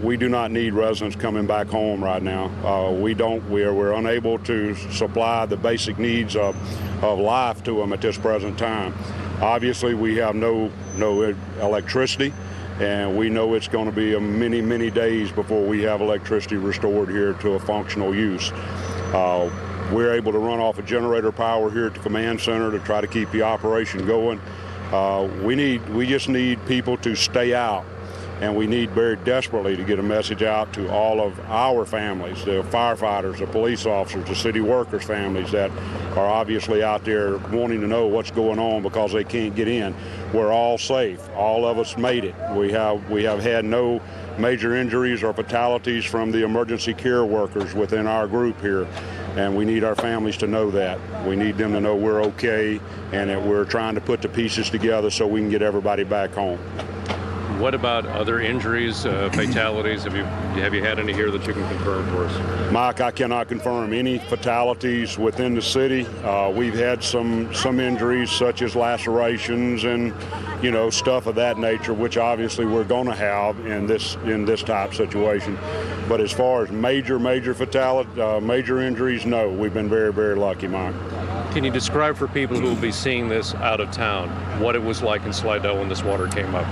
We do not need residents coming back home right now. We're unable to supply the basic needs of life to them at this present time. Obviously, we have no electricity, and we know it's going to be many days before we have electricity restored here to a functional use. We're able to run off of generator power here at the command center to try to keep the operation going. We just need people to stay out and we need very desperately to get a message out to all of our families, the firefighters, the police officers, the city workers' families that are obviously out there wanting to know what's going on because they can't get in. We're all safe. All of us made it. We have had no major injuries or fatalities from the emergency care workers within our group here, and we need our families to know that. We need them to know we're okay and that we're trying to put the pieces together so we can get everybody back home. What about other injuries, fatalities? Have you had any here that you can confirm for us? Mike, I cannot confirm any fatalities within the city. We've had some injuries such as lacerations and stuff of that nature, which obviously we're going to have in this type situation. But as far as major major injuries, no. We've been very, very lucky, Mike. Can you describe for people who will be seeing this out of town what it was like in Slidell when this water came up?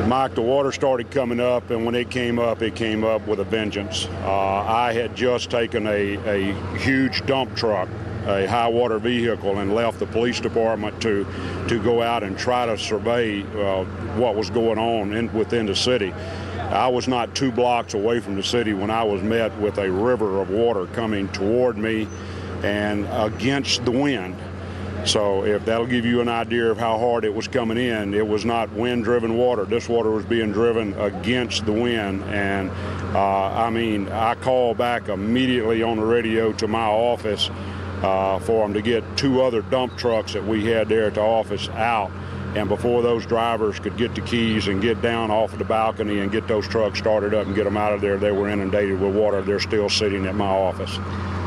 Mike, the water started coming up, and when it came up with a vengeance. I had just taken a huge dump truck, a high water vehicle, and left the police department to go out and try to survey what was going on within the city. I was not 2 blocks away from the city when I was met with a river of water coming toward me and against the wind. So if that'll give you an idea of how hard it was coming in, it was not wind-driven water. This water was being driven against the wind. And I called back immediately on the radio to my office for them to get 2 other dump trucks that we had there at the office out. And before those drivers could get the keys and get down off of the balcony and get those trucks started up and get them out of there, they were inundated with water. They're still sitting at my office.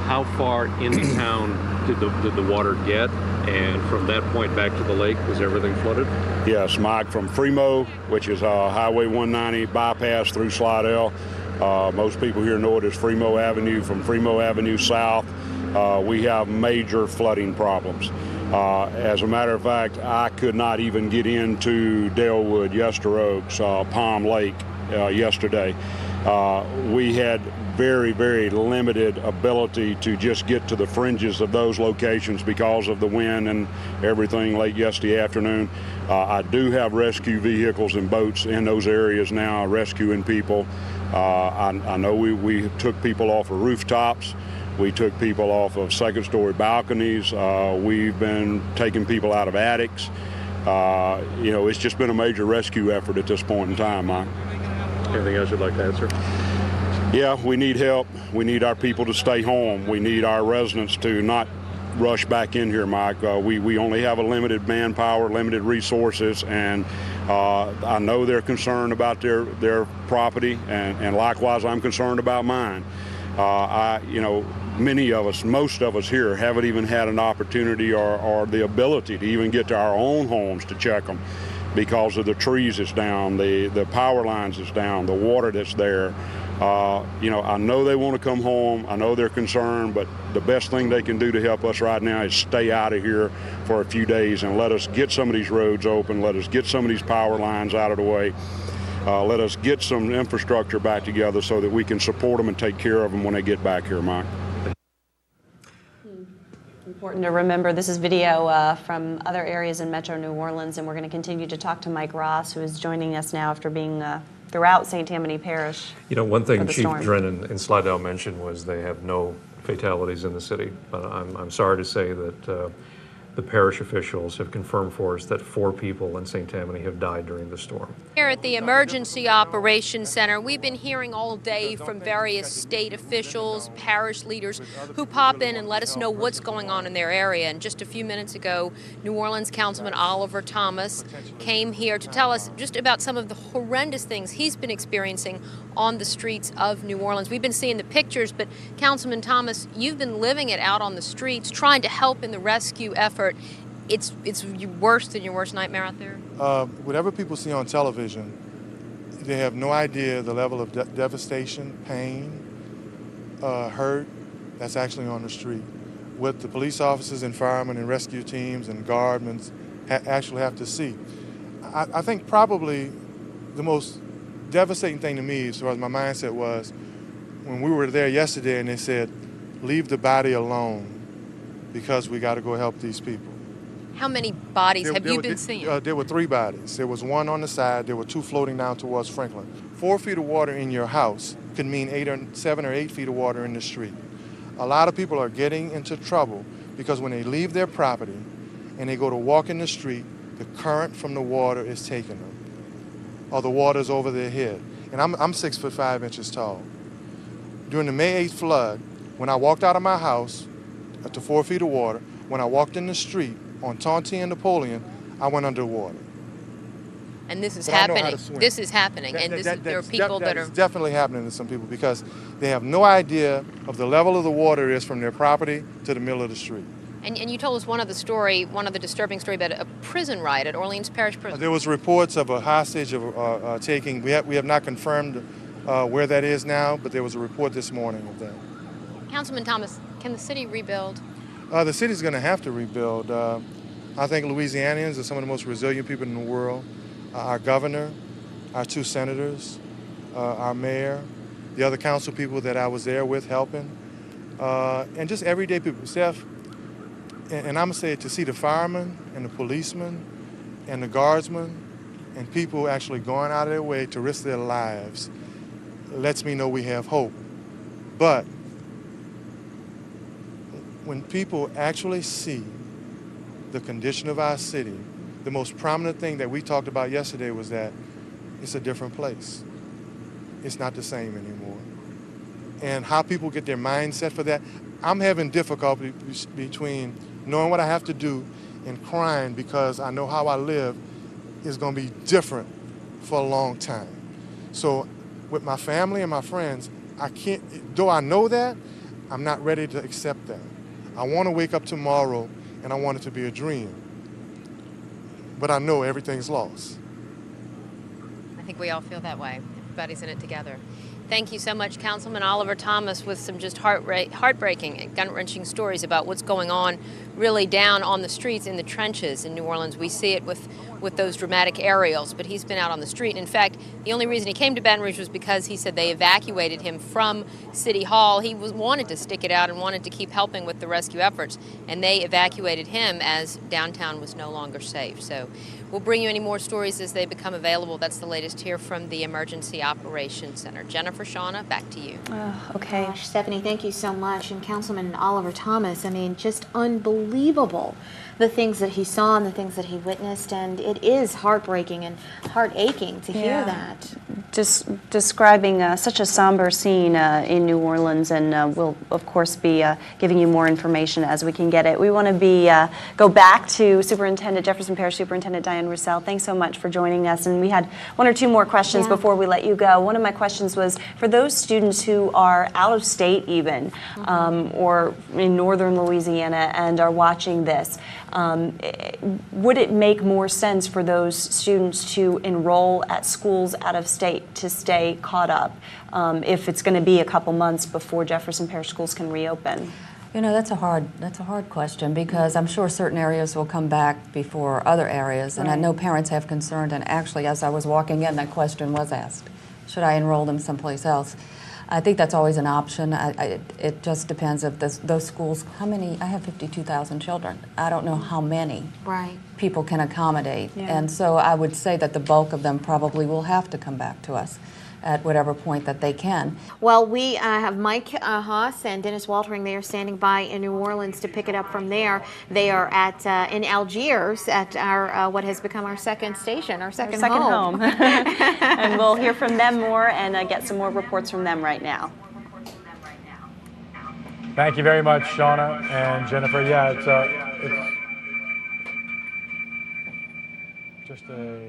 How far into town did the water get? And from that point back to the lake, was everything flooded? Yes, Mike, from Fremo, which is Highway 190 bypass through Slidell. Most people here know it as Fremo Avenue. From Fremo Avenue south, we have major flooding problems. As a matter of fact, I could not even get into Dalewood, Yester Oaks, Palm Lake yesterday. We had very, very limited ability to just get to the fringes of those locations because of the wind and everything late yesterday afternoon. I do have rescue vehicles and boats in those areas now rescuing people. I know we took people off of rooftops. We took people off of second-story balconies. We've been taking people out of attics. It's just been a major rescue effort at this point in time, Mike. Anything else you'd like to answer? Yeah, we need help. We need our people to stay home. We need our residents to not rush back in here, Mike. We only have a limited manpower, limited resources, and I know they're concerned about their property, and likewise I'm concerned about mine. Many of us, most of us here haven't even had an opportunity or the ability to even get to our own homes to check them because of the trees that's down, the power lines that's down, the water that's there. I know they want to come home. I know they're concerned, but the best thing they can do to help us right now is stay out of here for a few days and let us get some of these roads open. Let us get some of these power lines out of the way. Let us get some infrastructure back together so that we can support them and take care of them when they get back here, Mike. Important to remember, this is video from other areas in Metro New Orleans, and we're going to continue to talk to Mike Ross, who is joining us now after being throughout St. Tammany Parish. One thing Chief Drennan in Slidell mentioned was they have no fatalities in the city. But I'm sorry to say that the parish officials have confirmed for us that 4 people in St. Tammany have died during the storm. Here at the Emergency Operations Center, we've been hearing all day from various state officials, parish leaders who pop in and let us know what's going on in their area. And just a few minutes ago, New Orleans Councilman Oliver Thomas came here to tell us just about some of the horrendous things he's been experiencing on the streets of New Orleans. We've been seeing the pictures, but Councilman Thomas, you've been living it out on the streets, trying to help in the rescue effort. It's worse than your worst nightmare out there? Whatever people see on television, they have no idea the level of devastation, pain, hurt that's actually on the street. What the police officers and firemen and rescue teams and guardsmen actually have to see. I think probably the most devastating thing to me, as far as my mindset was, when we were there yesterday and they said, leave the body alone because we got to go help these people. How many bodies have you been seeing? There were 3 bodies. There was 1 on the side. There were 2 floating down towards Franklin. 4 feet of water in your house could mean 7 or 8 feet of water in the street. A lot of people are getting into trouble because when they leave their property and they go to walk in the street, the current from the water is taking them, or the water's over their head. And I'm 6'5" tall. During the May 8th flood, when I walked out of my house to 4 feet of water, when I walked in the street on Taunty and Napoleon, I went underwater. And this is But I know how happening. to swim. This is happening, and there are people that are. It's definitely happening to some people because they have no idea of the level of the water is from their property to the middle of the street. And you told us one of the disturbing story about a prison riot at Orleans Parish Prison. There was reports of a hostage taking. We have not confirmed where that is now, but there was a report this morning of that. Councilman Thomas, can the city rebuild? The city's going to have to rebuild. I think Louisianians are some of the most resilient people in the world. Our governor, our 2 senators, our mayor, the other council people that I was there with helping, and just everyday people. Steph, and I'm going to say it, to see the firemen and the policemen and the guardsmen and people actually going out of their way to risk their lives lets me know we have hope. But when people actually see the condition of our city, the most prominent thing that we talked about yesterday was that it's a different place. It's not the same anymore. And how people get their mindset for that, I'm having difficulty between knowing what I have to do and crying because I know how I live is going to be different for a long time. So with my family and my friends, I can't, though I know that, I'm not ready to accept that. I want to wake up tomorrow and I want it to be a dream. But I know everything's lost. I think we all feel that way. Everybody's in it together. Thank you so much, Councilman Oliver Thomas, with some just heartbreaking and gut-wrenching stories about what's going on really down on the streets in the trenches in New Orleans. We see it with those dramatic aerials, but he's been out on the street. In fact, the only reason he came to Baton Rouge was because he said they evacuated him from City Hall. He wanted to stick it out and wanted to keep helping with the rescue efforts, and they evacuated him as downtown was no longer safe. So we'll bring you any more stories as they become available. That's the latest here from the Emergency Operations Center. Jennifer, Shauna, back to you. Okay. Gosh, Stephanie, thank you so much. And Councilman Oliver Thomas, I mean, just unbelievable, the things that he saw and the things that he witnessed, and it is heartbreaking and heart-aching to hear that. Just describing such a somber scene in New Orleans, and we'll of course be giving you more information as we can get it. We want to go back to Jefferson Parish Superintendent Diane Roussel. Thanks so much for joining us, and we had 1 or 2 more questions before we let you go. One of my questions was for those students who are out of state even, or in northern Louisiana and are watching this, would it make more sense for those students to enroll at schools out of state to stay caught up if it's going to be a couple months before Jefferson Parish schools can reopen? You know, that's a hard question because I'm sure certain areas will come back before other areas, and I know parents have concern, and actually as I was walking in, that question was asked. Should I enroll them someplace else? I think that's always an option. It just depends if those schools, how many, I have 52,000 children. I don't know how many people can accommodate. And so I would say that the bulk of them probably will have to come back to us at whatever point that they can. Well, we have Mike Haas and Dennis Waltering. They are standing by in New Orleans to pick it up from there. They are at in Algiers at our what has become our second station, our second home. And we'll hear from them more and get some more reports from them right now. Thank you very much, Shauna and Jennifer. Yeah, it's just a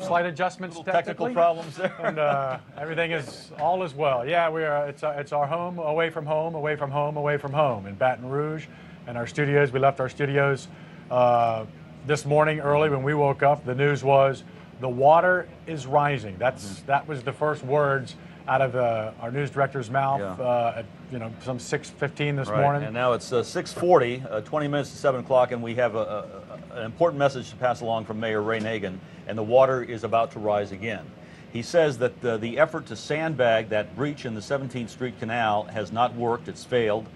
slight adjustments, technical problems there, and everything is all is well. Yeah, we are. It's our home, away from home, away from home, away from home in Baton Rouge, and our studios. We left our studios this morning early when we woke up. The news was the water is rising. That was the first words out of our news director's mouth at some 6:15 this morning. And now it's 6:40, 20 minutes to 7 o'clock, and we have an important message to pass along from Mayor Ray Nagin, and the water is about to rise again. He says that the effort to sandbag that breach in the 17th Street Canal has not worked, it's failed,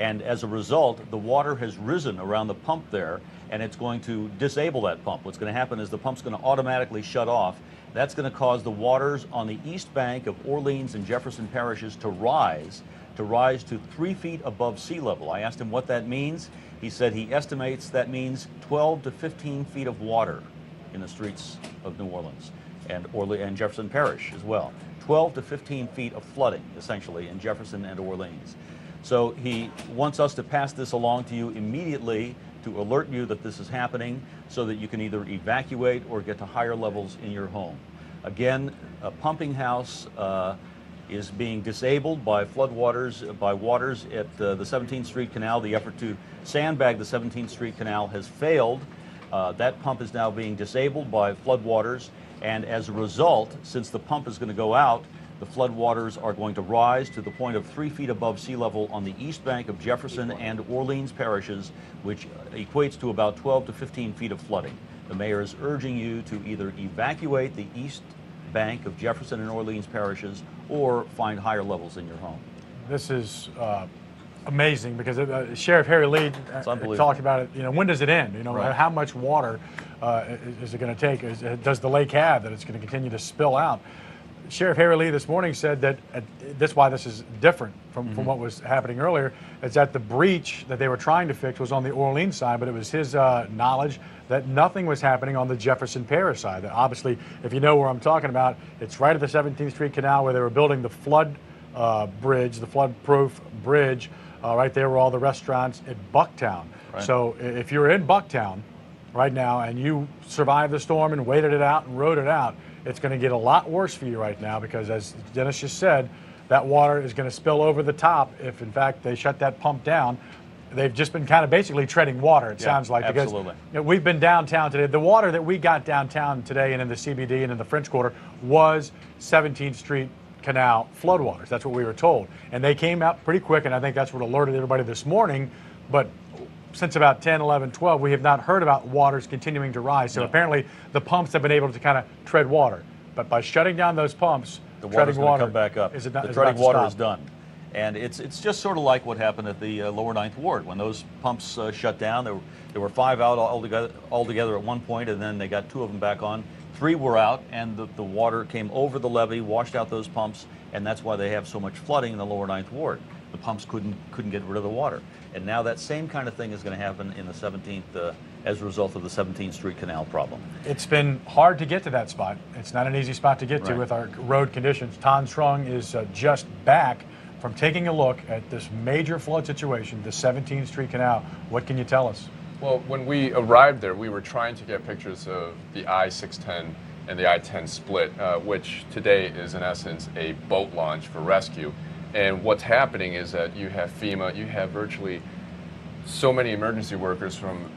And as a result, the water has risen around the pump there, and it's going to disable that pump. What's going to happen is the pump's going to automatically shut off. That's going to cause the waters on the east bank of Orleans and Jefferson parishes to rise to 3 feet above sea level. I asked him what that means. He said he estimates that means 12 to 15 feet of water in the streets of New Orleans and Jefferson Parish as well. 12 to 15 feet of flooding, essentially, in Jefferson and Orleans. So he wants us to pass this along to you immediately to alert you that this is happening so that you can either evacuate or get to higher levels in your home. Again, a pumping house is being disabled by floodwaters, by waters at the 17th Street Canal. The effort to sandbag the 17th Street Canal has failed. That pump is now being disabled by floodwaters, and as a result, since the pump is going to go out, the floodwaters are going to rise to the point of 3 feet above sea level on the east bank of Jefferson and Orleans parishes, which equates to about 12 to 15 feet of flooding. The mayor is urging you to either evacuate the east bank of Jefferson and Orleans parishes or find higher levels in your home. This is amazing because Sheriff Harry Lee talked about it. You know, when does it end? You know, Right. How much water is it going to take? Does the lake have that it's going to continue to spill out? Sheriff Harry Lee this morning said that that's why this is different from what was happening earlier, is that the breach that they were trying to fix was on the Orleans side, but it was his knowledge that nothing was happening on the Jefferson Parish side. Obviously, if you know where I'm talking about, it's right at the 17th Street Canal where they were building the flood bridge, the flood-proof bridge, right there where all the restaurants at Bucktown. Right. So if you're in Bucktown right now and you survived the storm and waited it out and rode it out, it's going to get a lot worse for you right now because, as Dennis just said, that water is going to spill over the top if, in fact, they shut that pump down. They've just been kind of basically treading water, it sounds like. Absolutely. Because you know, we've been downtown today. The water that we got downtown today and in the CBD and in the French Quarter was 17th Street Canal floodwaters. That's what we were told. And they came out pretty quick, and I think that's what alerted everybody this morning. But since about 10, 11, 12, we have not heard about waters continuing to rise. So apparently the pumps have been able to kind of tread water. But by shutting down those pumps, the water's going to come back up. The treading water is done. And it's just sort of like what happened at the lower Ninth Ward. When those pumps shut down, there were 5 out altogether at one point, and then they got 2 of them back on. 3 were out, and the water came over the levee, washed out those pumps, and that's why they have so much flooding in the lower Ninth Ward. The pumps couldn't get rid of the water. And now that same kind of thing is going to happen in the 17th as a result of the 17th Street Canal problem. It's been hard to get to that spot. It's not an easy spot to get to with our road conditions. Ton Strong is just back from taking a look at this major flood situation, the 17th Street Canal. What can you tell us? Well, when we arrived there, we were trying to get pictures of the I-610 and the I-10 split, which today is in essence a boat launch for rescue. And what's happening is that you have FEMA, you have virtually so many emergency workers from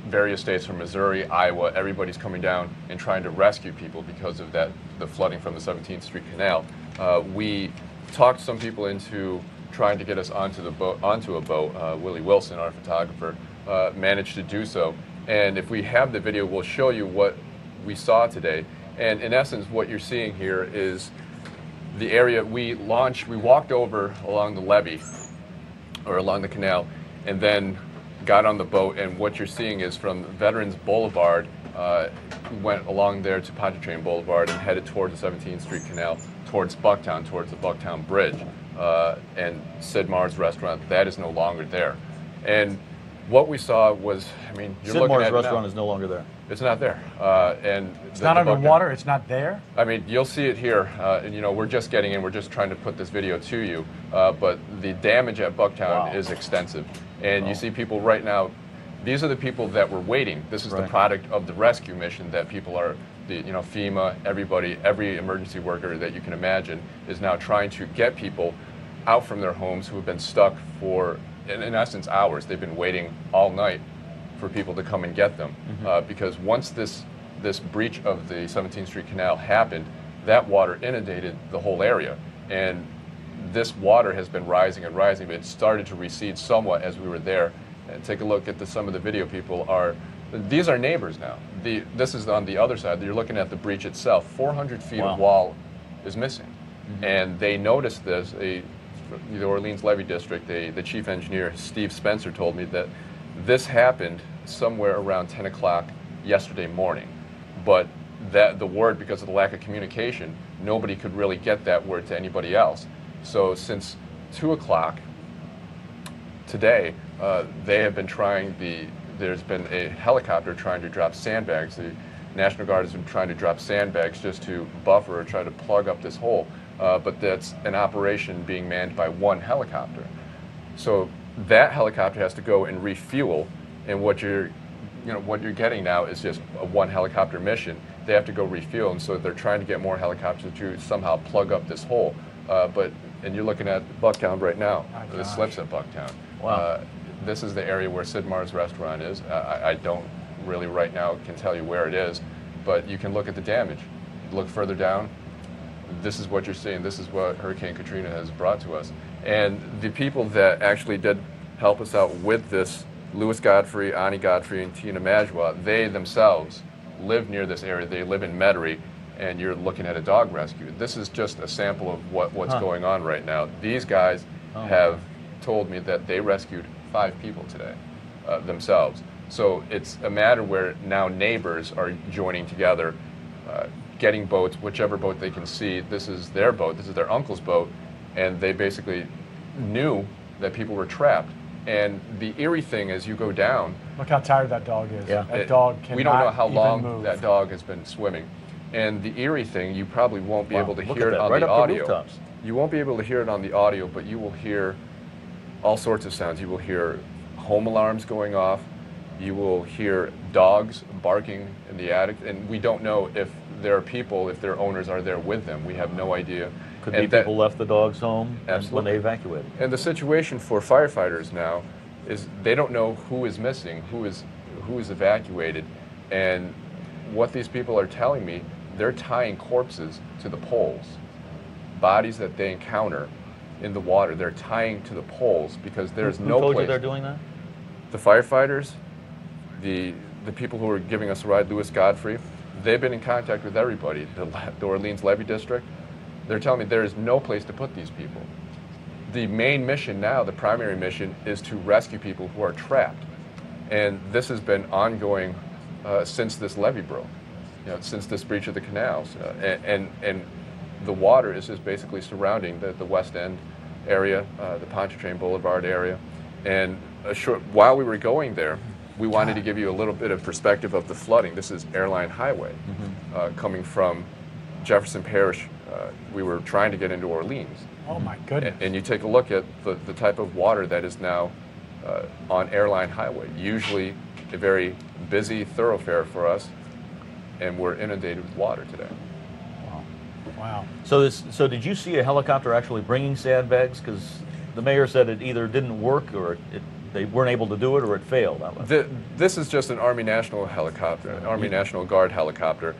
various states, from Missouri, Iowa, everybody's coming down and trying to rescue people because of the flooding from the 17th Street Canal. We talked some people into trying to get us onto a boat. Willie Wilson, our photographer, managed to do so. And if we have the video, we'll show you what we saw today. And in essence, what you're seeing here is the area we walked over along the levee, or along the canal, and then got on the boat, and what you're seeing is from Veterans Boulevard, went along there to Pontchartrain Boulevard and headed towards the 17th Street Canal, towards Bucktown, towards the Bucktown Bridge, and Sid Mar's restaurant, that is no longer there. And what we saw was, I mean, you're looking at Sid Mar's restaurant is no longer there. It's not there. And it's not underwater? It's not there? I mean, you'll see it here. And, you know, we're just getting in. We're just trying to put this video to you. But the damage at Bucktown is extensive. And you see people right now. These are the people that were waiting. This is the product of the rescue mission that people are, FEMA, everybody, every emergency worker that you can imagine is now trying to get people out from their homes who have been stuck for, in essence, hours. They've been waiting all night for people to come and get them. Because once this breach of the 17th Street Canal happened, that water inundated the whole area. And this water has been rising and rising, but it started to recede somewhat as we were there. And take a look at some of the video people these are neighbors now. This is on the other side. You're looking at the breach itself. 400 feet of wall is missing. And they noticed this. the Orleans Levee District, the chief engineer, Steve Spencer, told me that this happened somewhere around 10 o'clock yesterday morning. But that the word, because of the lack of communication, nobody could really get that word to anybody else. So since 2 o'clock today, they have been there's been a helicopter trying to drop sandbags. The National Guard has been trying to drop sandbags just to buffer or try to plug up this hole. But that's an operation being manned by one helicopter. So that helicopter has to go and refuel, and what you're getting now is just a one helicopter mission. They have to go refuel, and so they're trying to get more helicopters to somehow plug up this hole. And you're looking at Bucktown right now. The slips at Bucktown. Wow. This is the area where Sid Mar's restaurant is. I don't really right now can tell you where it is, but you can look at the damage. Look further down. This is what you're seeing. This is what Hurricane Katrina has brought to us. And the people that actually did help us out with this, Louis Godfrey, Ani Godfrey, and Tina Majwa, they themselves live near this area. They live in Metairie, and you're looking at a dog rescue. This is just a sample of what's going on right now. These guys have told me that they rescued 5 people today themselves. So it's a matter where now neighbors are joining together, getting boats, whichever boat they can see. This is their boat, this is their uncle's boat, and they basically knew that people were trapped. And the eerie thing is you go down. Look how tired that dog is. Yeah. That dog cannot We don't know how even long move. that dog has been swimming. And the eerie thing, you probably won't be able to Look hear at it that, on right the up the audio. rooftops. You won't be able to hear it on the audio, but you will hear all sorts of sounds. You will hear home alarms going off. You will hear dogs barking in the attic. And we don't know if there are people, if their owners are there with them. We have no idea. Could be people left the dogs home when they evacuated. And the situation for firefighters now is they don't know who is missing, who is evacuated. And what these people are telling me, they're tying corpses to the poles. Bodies that they encounter in the water, they're tying to the poles because there's no place. Who told you they're doing that? The firefighters, the people who are giving us a ride, Louis Godfrey, they've been in contact with everybody. The Orleans Levee District, they're telling me there is no place to put these people. The main mission now, the primary mission, is to rescue people who are trapped. And this has been ongoing since this levee broke, since this breach of the canals. And the water is just basically surrounding the West End area, the Pontchartrain Boulevard area. And while we were going there, we wanted to give you a little bit of perspective of the flooding. This is Airline Highway coming from Jefferson Parish. We were trying to get into Orleans. Oh my goodness. And you take a look at the type of water that is now on Airline Highway, usually a very busy thoroughfare for us, and we're inundated with water today. Wow. So did you see a helicopter actually bringing sandbags? Because the mayor said it either didn't work or they weren't able to do it or it failed. This is just an Army National helicopter, an Army National Guard helicopter.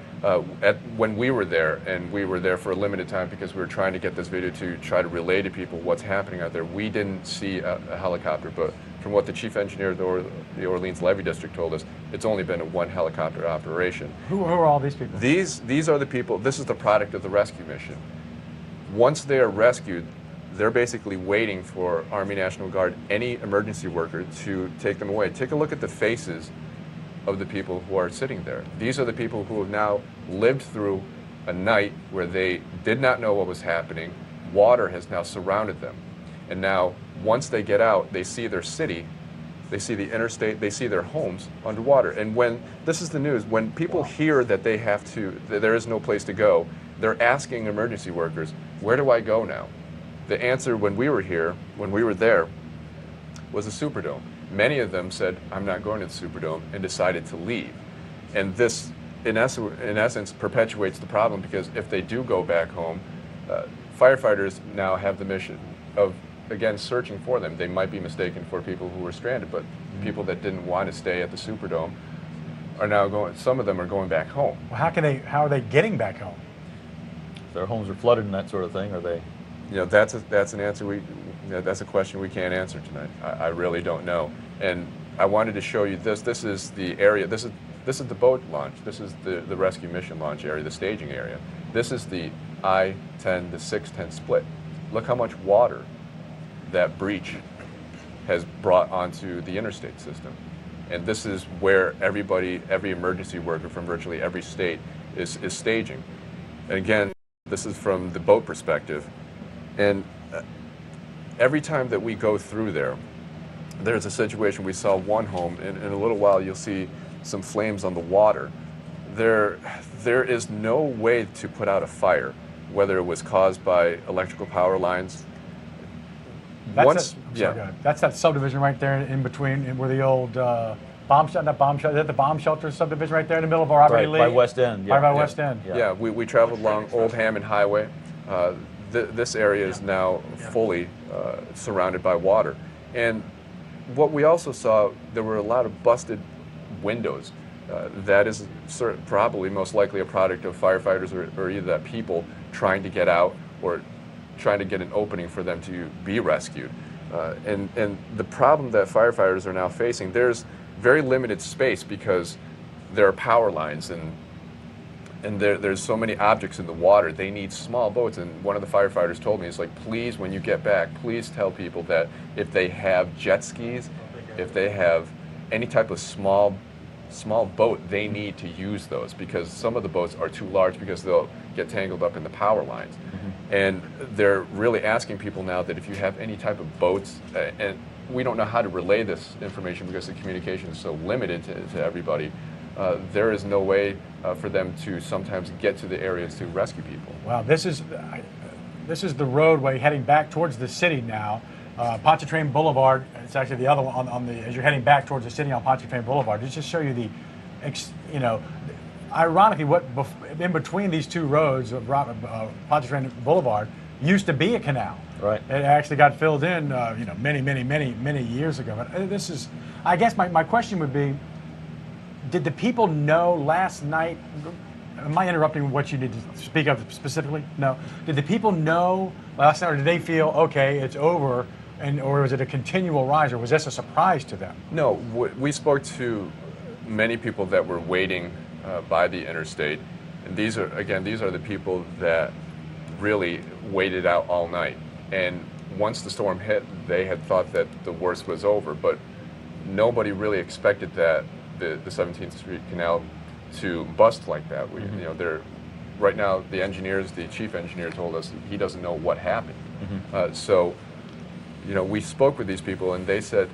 When we were there, and we were there for a limited time because we were trying to get this video to try to relay to people what's happening out there, we didn't see a helicopter, but from what the chief engineer of the Orleans Levee District told us, it's only been a one helicopter operation. Who are all these people? These are the people, this is the product of the rescue mission. Once they are rescued, they're basically waiting for Army National Guard, any emergency worker, to take them away. Take a look at the faces of the people who are sitting there. These are the people who have now lived through a night where they did not know what was happening. Water has now surrounded them. And now, once they get out, they see their city, they see the interstate, they see their homes underwater. And when, this is the news, when people hear that that there is no place to go, they're asking emergency workers, where do I go now? The answer when we were there, was the Superdome. Many of them said, I'm not going to the Superdome, and decided to leave. And this, in essence, perpetuates the problem, because if they do go back home, firefighters now have the mission of, again, searching for them. They might be mistaken for people who were stranded, but people that didn't want to stay at the Superdome are now going, some of them are going back home. Well, how are they getting back home? Their homes are flooded and that sort of thing, are they? That's an answer that's a question we can't answer tonight. I really don't know. And I wanted to show you this. This is the area. This is the boat launch. This is the rescue mission launch area, the staging area. This is the I-10 to 610 split. Look how much water that breach has brought onto the interstate system. And this is where everybody, every emergency worker from virtually every state is staging. And again, this is from the boat perspective. And every time that we go through there, there's a situation. We saw one home, and in a little while you'll see some flames on the water. There is no way to put out a fire, whether it was caused by electrical power lines. That's that subdivision right there in between where the old bomb shelter, is that the bomb shelter subdivision right there in the middle of our Right, by West End. Right by West End. Yeah, we traveled along Old Hammond Highway. This area is now fully surrounded by water. And what we also saw, there were a lot of busted windows. That is probably most likely a product of firefighters or either that people trying to get out or trying to get an opening for them to be rescued. And the problem that firefighters are now facing, there's very limited space because there are power lines and there's so many objects in the water. They need small boats. And one of the firefighters told me, it's like, please, when you get back, please tell people that if they have jet skis, if they have any type of small boat, they need to use those because some of the boats are too large because they'll get tangled up in the power lines. And they're really asking people now that if you have any type of boats, and we don't know how to relay this information because the communication is so limited to everybody, there is no way for them to sometimes get to the areas to rescue people. Wow, this is the roadway heading back towards the city now. Pontchartrain Boulevard, it's actually the other one on the, as you're heading back towards the city on Pontchartrain Boulevard. Just to show you the, ironically, what in between these two roads of Pontchartrain Boulevard used to be a canal. Right. It actually got filled in, many years ago. But this is, I guess my question would be, did the people know last night? Am I interrupting what you need to speak of specifically? No. Did the people know last night, or did they feel, okay, it's over, or was it a continual rise, or was this a surprise to them? No, we spoke to many people that were waiting by the interstate, and these are the people that really waited out all night. And once the storm hit, they had thought that the worst was over, but nobody really expected that the 17th Street Canal to bust like that. Right now, the chief engineer told us he doesn't know what happened. So, we spoke with these people and they said,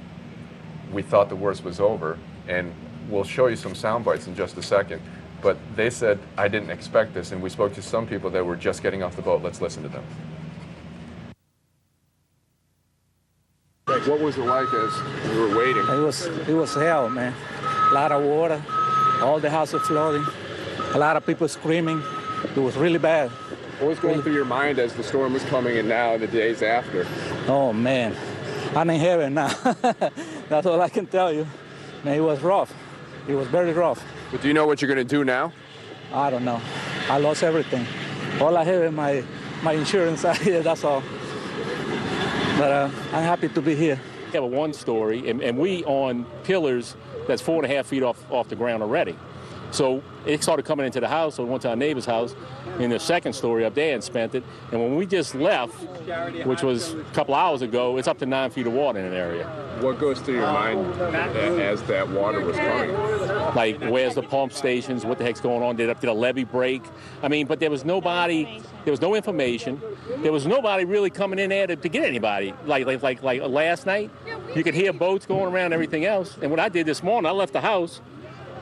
we thought the worst was over, and we'll show you some sound bites in just a second. But they said, I didn't expect this, and we spoke to some people that were just getting off the boat. Let's listen to them. What was it like as we were waiting? It was hell, man. A lot of water, all the houses flooding, a lot of people screaming. It was really bad. What was going through your mind as the storm was coming and now the days after? Oh, man. I'm in heaven now. That's all I can tell you. Man, it was rough. It was very rough. But do you know what you're going to do now? I don't know. I lost everything. All I have is my insurance out here, that's all. But I'm happy to be here. We have a one story, and we on pillars that's 4.5 feet off the ground already. So it started coming into the house, so we went to our neighbor's house in the second story up there and spent it. And when we just left, which was a couple hours ago, it's up to 9 feet of water in an area. What goes through your mind as that water was coming? Like, where's the pump stations? What the heck's going on? Did a levee break? I mean, but there was no information. There was nobody really coming in there to get anybody. Like last night, you could hear boats going around and everything else. And what I did this morning, I left the house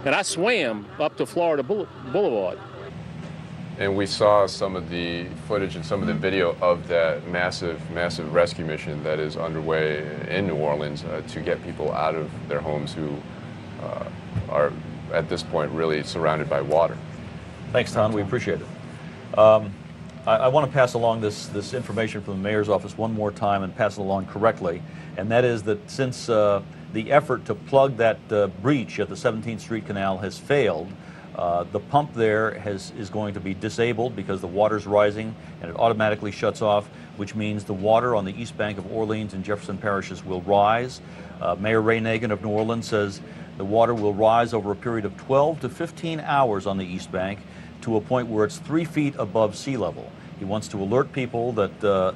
and I swam up to Florida Boulevard. And we saw some of the footage and some of the video of that massive rescue mission that is underway in New Orleans to get people out of their homes who are, at this point, really surrounded by water. Thanks, Tom. We appreciate it. I want to pass along this information from the mayor's office one more time and pass it along correctly, and that is that since the effort to plug that breach at the 17th Street Canal has failed, the pump there is going to be disabled because the water's rising and it automatically shuts off, which means the water on the east bank of Orleans and Jefferson parishes will rise. Mayor Ray Nagin of New Orleans says the water will rise over a period of 12 to 15 hours on the east bank to a point where it's 3 feet above sea level. He wants to alert people that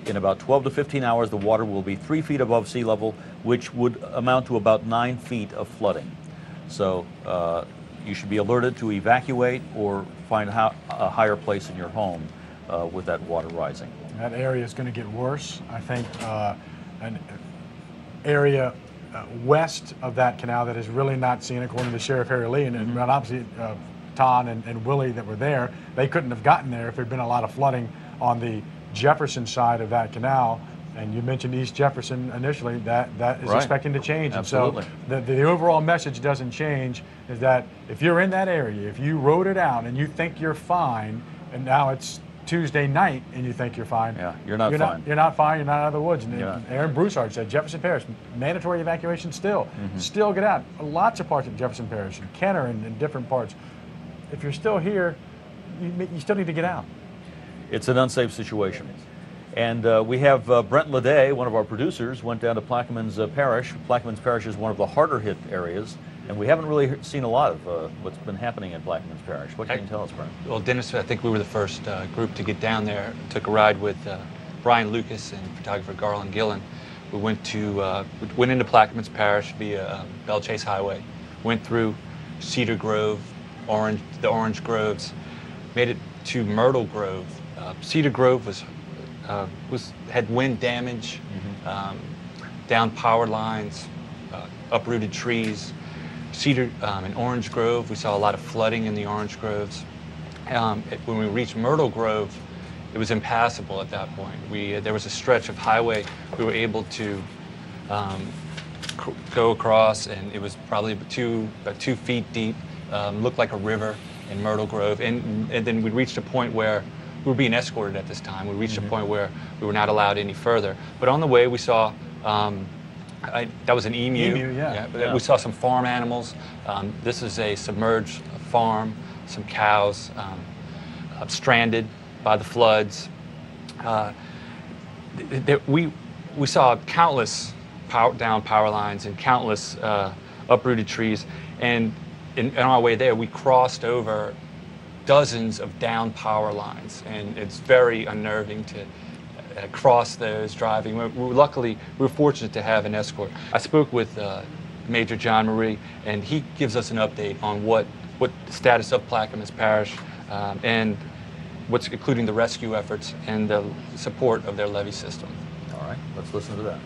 In about 12 to 15 hours, the water will be 3 feet above sea level, which would amount to about 9 feet of flooding. So you should be alerted to evacuate or find a higher place in your home with that water rising. That area is going to get worse. I think an area west of that canal that is really not seen, according to Sheriff Harry Lee, and obviously Ton and Willie that were there, they couldn't have gotten there if there'd been a lot of flooding on the Jefferson side of that canal. And you mentioned East Jefferson initially, that is Right. expecting to change. Absolutely. And so the overall message doesn't change, is that if you're in that area, if you rode it out and you think you're fine, and now it's Tuesday night and you think you're fine, you're not fine. You're not fine, you're not out of the woods. And Yeah. Aaron Broussard said Jefferson Parish, mandatory evacuation still. Still get out. Lots of parts of Jefferson Parish and Kenner and different parts. If you're still here, you still need to get out. It's an unsafe situation. And we have Brent Levee, one of our producers, went down to Plaquemines Parish. Plaquemines Parish is one of the harder hit areas, and we haven't really seen a lot of what's been happening in Plaquemines Parish. What can you tell us, Brent? Well, Dennis, I think we were the first group to get down there. Took a ride with Brian Lucas and photographer Garland Gillen. We went into Plaquemines Parish via Belle Chase Highway, went through Cedar Grove, the Orange Groves, made it to Myrtle Grove. Cedar Grove had wind damage, down power lines, uprooted trees. Cedar and Orange Grove, we saw a lot of flooding in the Orange Groves. When we reached Myrtle Grove, it was impassable at that point. There was a stretch of highway we were able to go across, and it was probably about 2 feet deep, looked like a river in Myrtle Grove. And then we reached a point where we were being escorted at this time. We reached a point where we were not allowed any further. But on the way, we saw, that was an emu. Yeah. We saw some farm animals. This is a submerged farm, some cows stranded by the floods. We saw countless down power lines and countless uprooted trees. And in our way there, we crossed over dozens of down power lines, and it's very unnerving to cross those driving. Luckily, we were fortunate to have an escort. I spoke with Major John Marie, and he gives us an update on what the status of Plaquemines Parish and what's including the rescue efforts and the support of their levee system. All right, let's listen to that.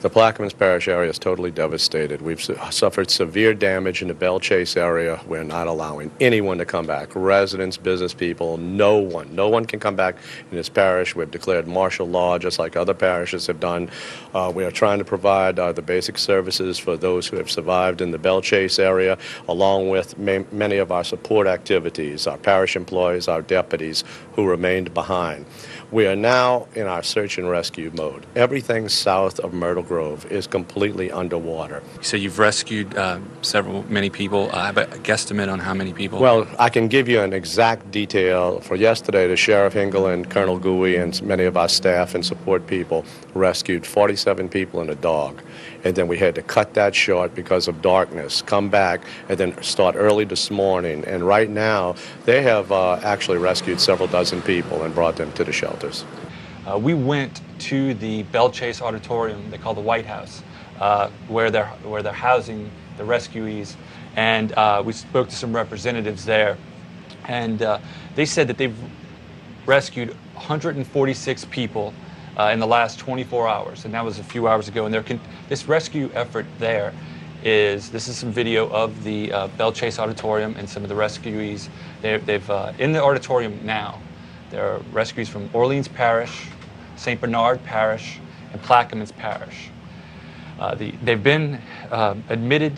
The Plaquemines Parish area is totally devastated. We've suffered severe damage in the Belle Chase area. We're not allowing anyone to come back. Residents, business people, no one can come back in this parish. We've declared martial law just like other parishes have done. We are trying to provide the basic services for those who have survived in the Belle Chase area, along with many of our support activities, our parish employees, our deputies who remained behind. We are now in our search and rescue mode. Everything south of Myrtle Grove is completely underwater. So you've rescued many people. I have a guesstimate on how many people? Well, I can give you an exact detail. For yesterday, the Sheriff Hingle and Colonel Gooey and many of our staff and support people rescued 47 people and a dog. And then we had to cut that short because of darkness, come back, and then start early this morning. And right now, they have actually rescued several dozen people and brought them to the shelters. We went to the Belle Chase Auditorium, they call the White House, where they're housing the rescuees. And we spoke to some representatives there. And they said that they've rescued 146 people in the last 24 hours, and that was a few hours ago. And this rescue effort this is some video of the Belle Chase Auditorium and some of the rescuees. They've in the auditorium now. There are rescuees from Orleans Parish, St. Bernard Parish, and Plaquemines Parish. They've been admitted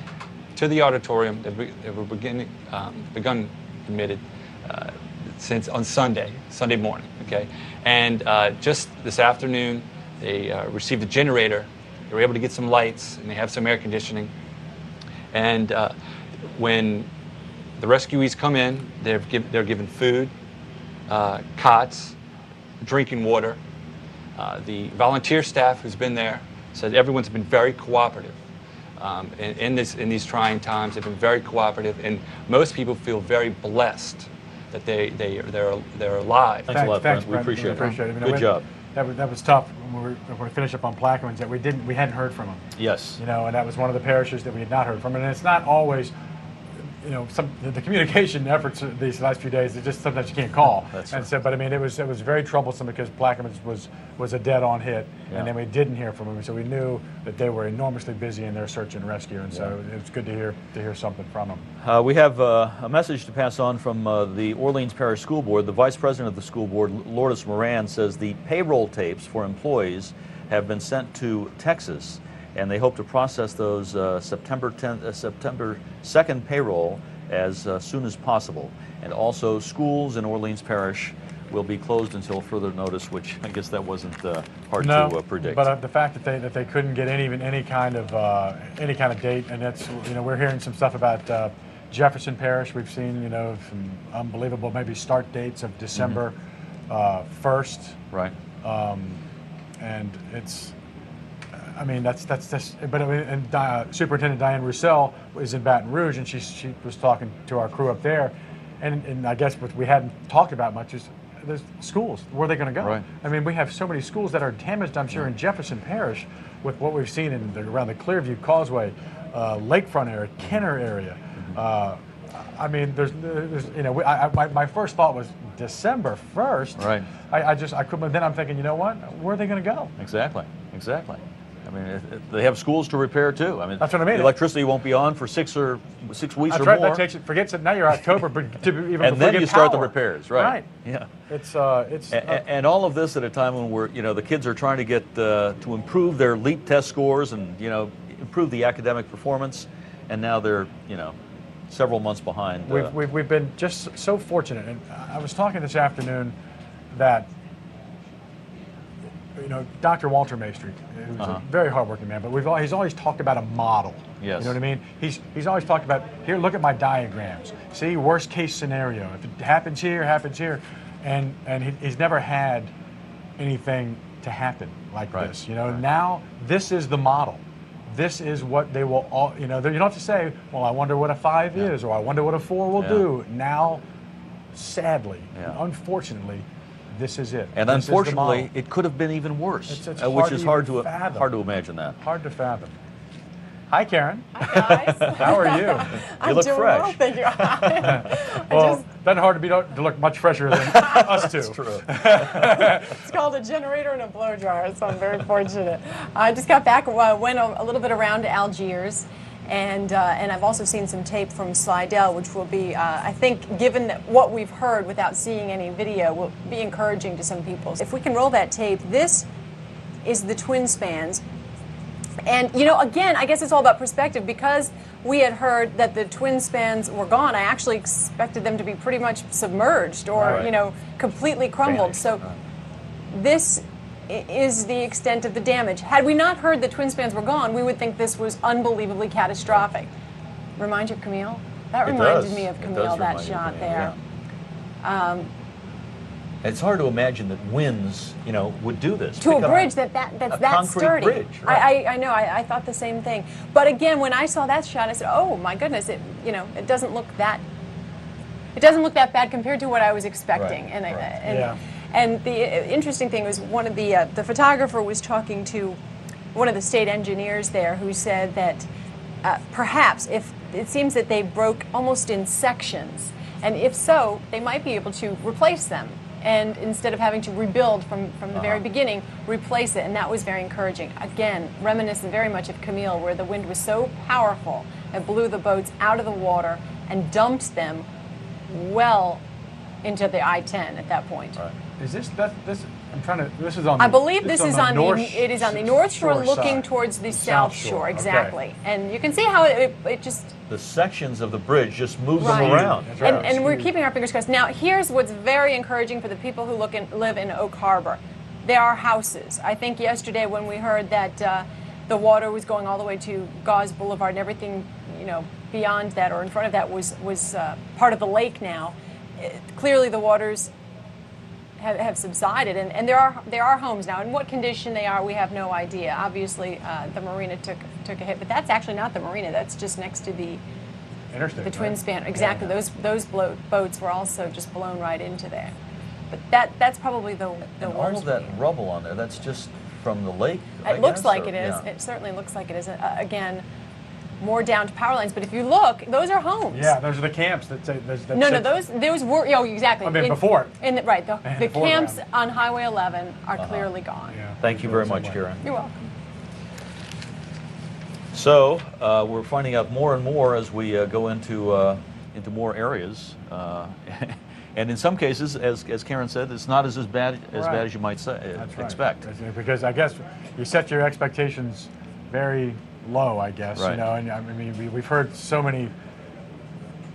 to the auditorium. They were begun admitted since on Sunday morning. Okay, and just this afternoon they received a generator. They were able to get some lights, and they have some air conditioning. And when the rescuees come in, they're given food, cots, drinking water. The volunteer staff who's been there said everyone's been very cooperative. In these trying times, they've been very cooperative, and most people feel very blessed that they're alive. Thanks a lot, Thanks, Brent. We appreciate it. You know, Good job. That was tough when we finish up on Plaquemines that we hadn't heard from them. Yes. You know, and that was one of the parishes that we had not heard from, and it's not always. You know, the communication efforts these last few days, it's just sometimes you can't call. That's and right. so, but I mean, it was very troublesome because Plaquemines was a dead-on hit, Yeah. and then we didn't hear from them, so we knew that they were enormously busy in their search and rescue, and so it was good to hear something from them. We have a message to pass on from the Orleans Parish School Board. The Vice President of the school board, Lourdes Moran, says the payroll tapes for employees have been sent to Texas, and they hope to process those September 2nd payroll as soon as possible. And also, schools in Orleans Parish will be closed until further notice, which I guess that wasn't hard to predict. But the fact that they couldn't get any kind of date, and that's, you know, we're hearing some stuff about Jefferson Parish. We've seen, you know, some unbelievable maybe start dates of December 1st. Right. And it's. I mean, that's but I mean, and Superintendent Diane Roussel is in Baton Rouge, and she was talking to our crew up there, and I guess what we hadn't talked about much is there's schools. Where are they going to go? Right. I mean, we have so many schools that are damaged, I'm sure, in Jefferson Parish with what we've seen around the Clearview Causeway, Lakefront area, Kenner area. I mean, there's you know, my first thought was December 1st. Right. I couldn't. Then I'm thinking, you know what? Where are they going to go? Exactly. I mean, they have schools to repair too. I mean, that's what I mean. The electricity won't be on for 6 weeks that's or right. more. That takes it. Forgets it. Now you're October, but even and then you start the repairs, right? Right. Yeah. It's and all of this at a time when the kids are trying to get to improve their LEAP test scores and improve the academic performance, and now they're several months behind. We've been just so fortunate, and I was talking this afternoon that. Dr. Walter Maestri, who's a very hardworking man, but he's always talked about a model. Yes. You know what I mean? He's always talked about, here, look at my diagrams. See, worst case scenario. If it happens here, happens here. And he's never had anything to happen like this. Now this is the model. This is what they will all, you don't have to say, well, I wonder what a 5 is, or I wonder what a 4 will do. Now, sadly, unfortunately, this is it. And this unfortunately, it could have been even worse, which is hard to imagine that. Hard to fathom. Hi, Karen. Hi, guys. How are you? I'm look doing fresh. well, thank you. Well, that's hard to look much fresher than us two. That's true. It's called a generator and a blow dryer, so I'm very fortunate. I just got back, went a little bit around Algiers. And I've also seen some tape from Slidell, which will be, I think, given what we've heard without seeing any video, will be encouraging to some people. If we can roll that tape, this is the twin spans. And, again, I guess it's all about perspective. Because we had heard that the twin spans were gone, I actually expected them to be pretty much submerged or, completely crumbled. So this is the extent of the damage. Had we not heard the twin spans were gone, we would think this was unbelievably catastrophic. Remind you of Camille? That reminded me of Camille, that shot there. Yeah. It's hard to imagine that winds, would do this. To a bridge that's that sturdy. Bridge, right? I know, I thought the same thing. But again, when I saw that shot, I said, oh my goodness, it doesn't look that bad compared to what I was expecting. Right. And the interesting thing was one of the photographer was talking to one of the state engineers there who said that perhaps if it seems that they broke almost in sections, and if so, they might be able to replace them. And instead of having to rebuild from the very beginning, replace it. And that was very encouraging. Again, reminiscent very much of Camille, where the wind was so powerful it blew the boats out of the water and dumped them well into the I-10 at that point. Right. Is this? I'm trying to. This is on. I believe this is on north, it is on the north shore, looking side. towards the south shore. Exactly. Okay. And you can see how it just. The sections of the bridge just moves Right. them around. That's right. And we're keeping our fingers crossed. Now, here's what's very encouraging for the people who live in Oak Harbor. There are houses. I think yesterday when we heard that the water was going all the way to Gauze Boulevard and everything, beyond that or in front of that was part of the lake now. Clearly, the waters have subsided, and there are homes now. In what condition they are, we have no idea. Obviously, the marina took a hit, but that's actually not the marina. That's just next to the interstate. The twin right? span, exactly. Yeah. Those boats were also just blown right into there. But that's probably the And worst. all of that rubble on there, that's just from the lake, I It looks guess, like or- it is. yeah. It certainly looks like it is. Again, more down to power lines. But if you look, those are homes. Yeah, those are the camps that say. That No, said- those were, exactly. I mean, before. Right, the Before camps ground. on Highway 11 are clearly gone. Thank you very much, Karen. You're welcome. So we're finding out more and more as we go into more areas, and in some cases, as Karen said, it's not as bad as you might say, expect. Because I guess you set your expectations very low, I guess. Right. You know, and I mean, we've heard so many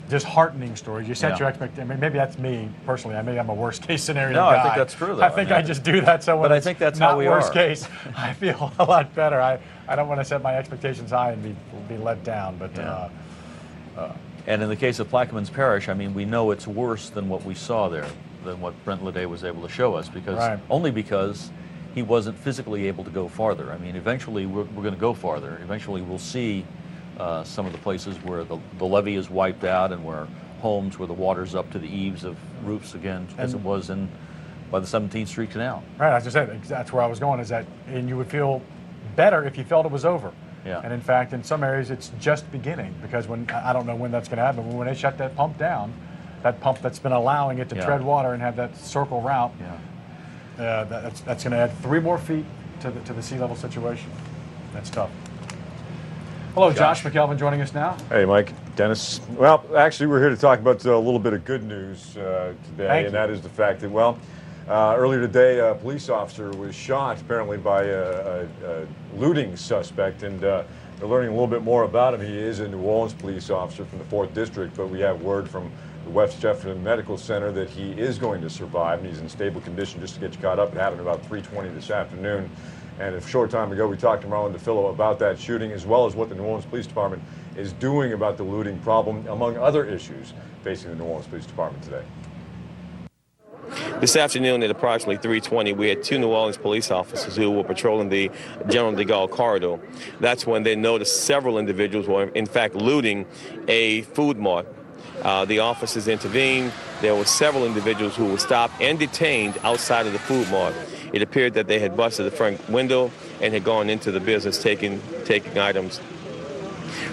disheartening stories. You set Yeah. your expectations. I mean, maybe that's me personally. Maybe I'm a worst case scenario No, guy. I think that's true, though. I think I just do that. So when But I it's think that's not how we worst are. case, I feel a lot better. I don't want to set my expectations high and be let down. But And in the case of Plaquemines Parish, I mean, we know it's worse than what we saw there, than what Brent Levee was able to show us, because only because he wasn't physically able to go farther. I mean, eventually we're going to go farther. Eventually we'll see some of the places where the levee is wiped out and where homes where the water's up to the eaves of roofs again, as it was by the 17th Street Canal. right, as I said, that's where I was going. And you would feel better if you felt it was over. Yeah. And in fact, in some areas, it's just beginning, because I don't know when that's going to happen, but when they shut that pump down, that pump that's been allowing it to tread water and have that circle route, that's going to add 3 more feet to the sea level situation. That's tough. Hello, Josh McKelvin joining us now. Hey, Mike, Dennis. Well, actually, we're here to talk about a little bit of good news today, and that is the fact that, earlier today, a police officer was shot, apparently by a looting suspect, and they're learning a little bit more about him. He is a New Orleans police officer from the 4th District, but we have word from the West Jefferson Medical Center that he is going to survive, and he's in stable condition. Just to get you caught up, it happened about 3:20 this afternoon. And a short time ago, we talked to Marlon DeFillo about that shooting, as well as what the New Orleans Police Department is doing about the looting problem, among other issues facing the New Orleans Police Department today. This afternoon at approximately 3:20, we had 2 New Orleans police officers who were patrolling the General de Gaulle corridor. That's when they noticed several individuals were, in fact, looting a food mart. The officers intervened. There were several individuals who were stopped and detained outside of the food mart. It appeared that they had busted the front window and had gone into the business taking items.